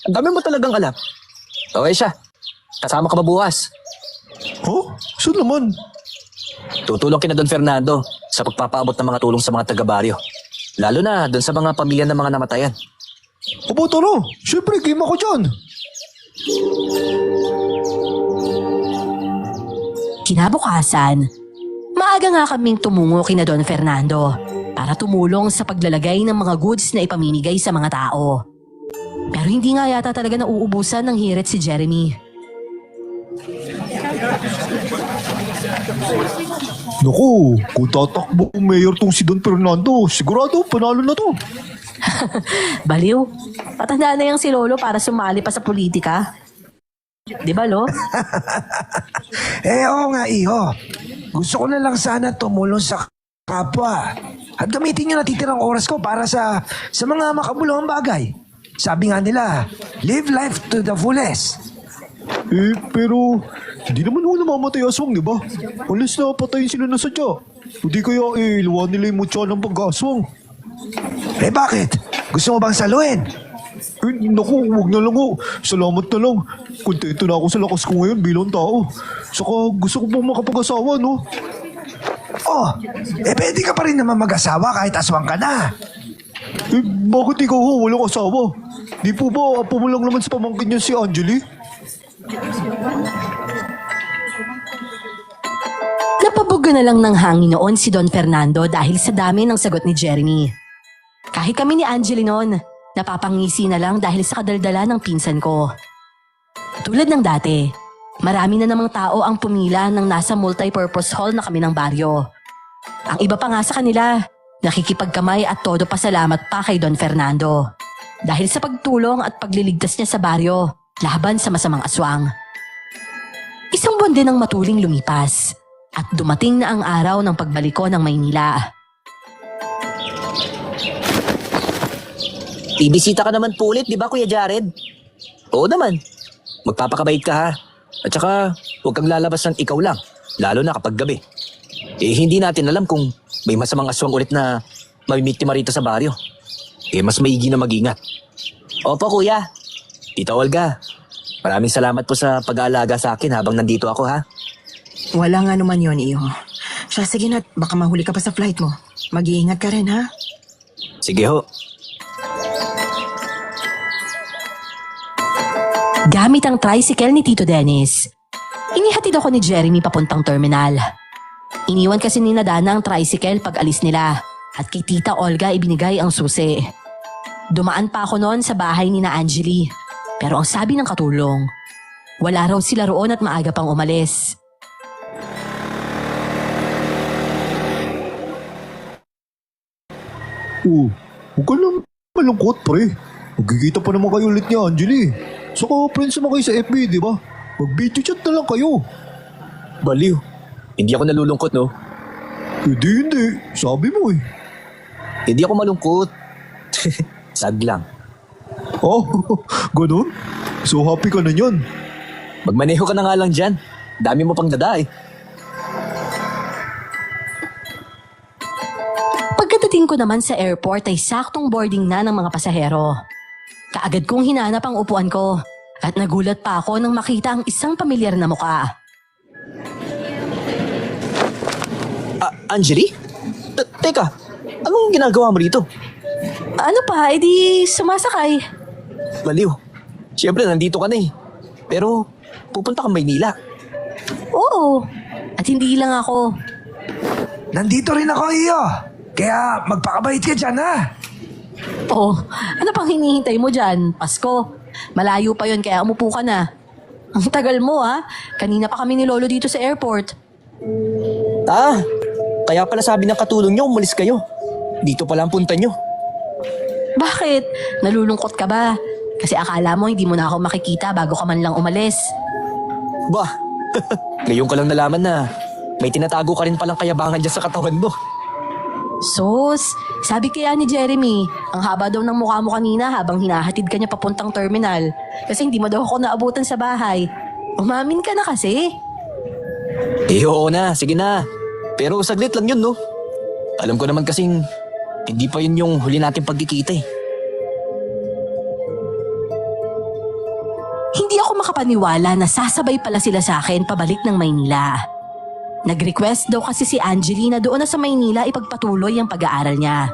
Ang dami mo talagang alam. Okay siya. Kasama ka ba bukas? Saan naman? Tutulong kina Don Fernando sa pagpapaabot ng mga tulong sa mga taga-baryo. Lalo na doon sa mga pamilya ng mga namatayan. Aba, tara. Siyempre, game ako dyan. Kinabukasan, maaga nga kaming tumungo kina Don Fernando para tumulong sa paglalagay ng mga goods na ipamimigay sa mga tao. Pero hindi nga yata talaga nauubusan ng hirit si Jeremy. Naku, kung tatakbo ang mayor tong si Don Fernando, sigurado panalo na to. Baliw, patanda na yung si Lolo para sumali pa sa politika. Di ba, Lo? Oo nga, iho. Gusto ko na lang sana tumulong sa kapwa. At gamitin yung natitirang oras ko para sa mga makabuluhang bagay. Sabi nga nila, live life to the fullest. Pero hindi naman ho namamatay aswang, di ba? Unless na patayin sila na sadya. Hindi kaya luwan nila yung mutya ng pag-aswang. Bakit? Gusto mo bang saluhin? Naku, huwag na lang ho. Salamat na lang. Kontento na ako sa lakas ko ngayon bilang tao. Saka gusto ko pong makapag-asawa, no? Pwede ka pa rin naman mag-asawa kahit aswang ka na. Bakit ikaw ho walang asawa? Di po ba apo mo lang naman sa pamangkin niya si Angeli? Napabuga na lang ng hangin noon si Don Fernando dahil sa dami ng sagot ni Jeremy. Kahit kami ni Angeli noon, napapangisi na lang dahil sa kadaldala ng pinsan ko. Tulad ng dati, marami na namang tao ang pumila ng nasa multipurpose hall na kami ng baryo. Ang iba pa nga sa kanila, nakikipagkamay at todo pasalamat pa kay Don Fernando. Dahil sa pagtulong at pagliligtas niya sa baryo, laban sa masamang aswang. 1 buwan din ang matuling lumipas at dumating na ang araw ng pagbalik ko ng Maynila. Bibisita ka naman po ulit, di ba Kuya Jared? Oo naman. Magpapakabait ka ha. At saka, huwag kang lalabas ng ikaw lang. Lalo na kapag gabi. Hindi natin alam kung may masamang aswang ulit na mamimiktima rito sa baryo. Mas maigi na mag-ingat. Opo, kuya. Tita Olga, maraming salamat po sa pag-aalaga sa akin habang nandito ako, ha? Wala nga naman yon, iyo. Siya, sige na, baka mahuli ka pa sa flight mo. Mag-iingat ka rin, ha? Sige ho. Gamit ang tricycle ni Tito Dennis, inihatid ako ni Jeremy papuntang terminal. Iniwan kasi ni Dana ang tricycle pag alis nila at kay Tita Olga ibinigay ang susi. Dumaan pa ako noon sa bahay ni na Angeli, pero ang sabi ng katulong, wala raw sila roon at maaga pang umalis. Oh, huwag ka lang malungkot, pre. Magkikita pa naman kayo ulit ni Angeli. Saka friends naman kayo sa FB, di ba? Mag-video chat na lang kayo. Baliw. Hindi ako nalulungkot, no? Hindi. Sabi mo eh. Hindi ako malungkot. Sad lang. Oh, ganun? So happy ka na yan. Magmaneho ka na nga lang dyan. Dami mo pang dada eh. Pagkadating ko naman sa airport ay saktong boarding na ng mga pasahero. Kaagad kong hinanap ang upuan ko at nagulat pa ako nang makita ang isang pamilyar na muka. Angeli? Teka, anong ginagawa mo rito? Ano pa, edi sumasakay. Baliw. Siyempre, nandito ka na eh. Pero, pupunta ka Maynila. Oo, at hindi lang ako. Nandito rin ako, iyo. Kaya magpakabait ka dyan, ha? Oh, ano pang hinihintay mo dyan? Pasko. Malayo pa yon kaya umupo ka na. Ang tagal mo ha. Kanina pa kami ni Lolo dito sa airport. Kaya pala sabi ng katulong nyo, umalis kayo. Dito pala ang punta nyo. Bakit? Nalulungkot ka ba? Kasi akala mo hindi mo na ako makikita bago ka man lang umalis. Bah, ngayon ko lang nalaman na may tinatago ka rin palang kayabangan dyan sa katawan mo. Sus, sabi kaya ni Jeremy, ang haba daw ng mukha mo kanina habang hinahatid ka niya papuntang terminal. Kasi hindi mo daw ako naabutan sa bahay. Umamin ka na kasi. Oo na, sige na. Pero saglit lang yun, no? Alam ko naman kasing hindi pa yun yung huli natin pagkikita eh. Hindi ako makapaniwala na sasabay pala sila sa akin pabalik ng Maynila. Nag-request daw kasi si Angeli na doon na sa Maynila ipagpatuloy ang pag-aaral niya.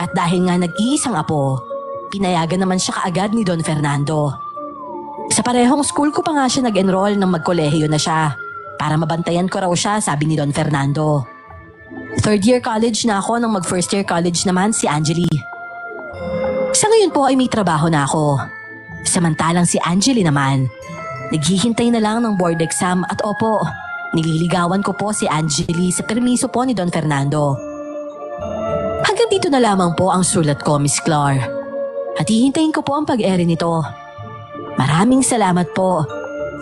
At dahil nga nag-iisang apo, pinayagan naman siya kaagad ni Don Fernando. Sa parehong school ko pa nga siya nag-enroll nang magkolehiyo na siya para mabantayan ko raw siya, sabi ni Don Fernando. Third year college na ako nang mag-first year college naman si Angeli. Sa ngayon po ay may trabaho na ako. Samantalang si Angeli naman, naghihintay na lang ng board exam at opo, nililigawan ko po si Angeli sa permiso po ni Don Fernando. Hanggang dito na lamang po ang sulat ko, Miss Clar. At hihintayin ko po ang pag-ere nito. Maraming salamat po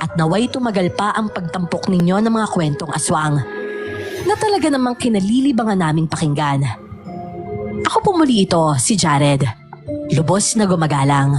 at naway tumagal pa ang pagtampok ninyo ng mga kwentong aswang na talaga namang kinalilibangan naming pakinggan. Ako po muli ito, si Jared. Lubos na gumagalang.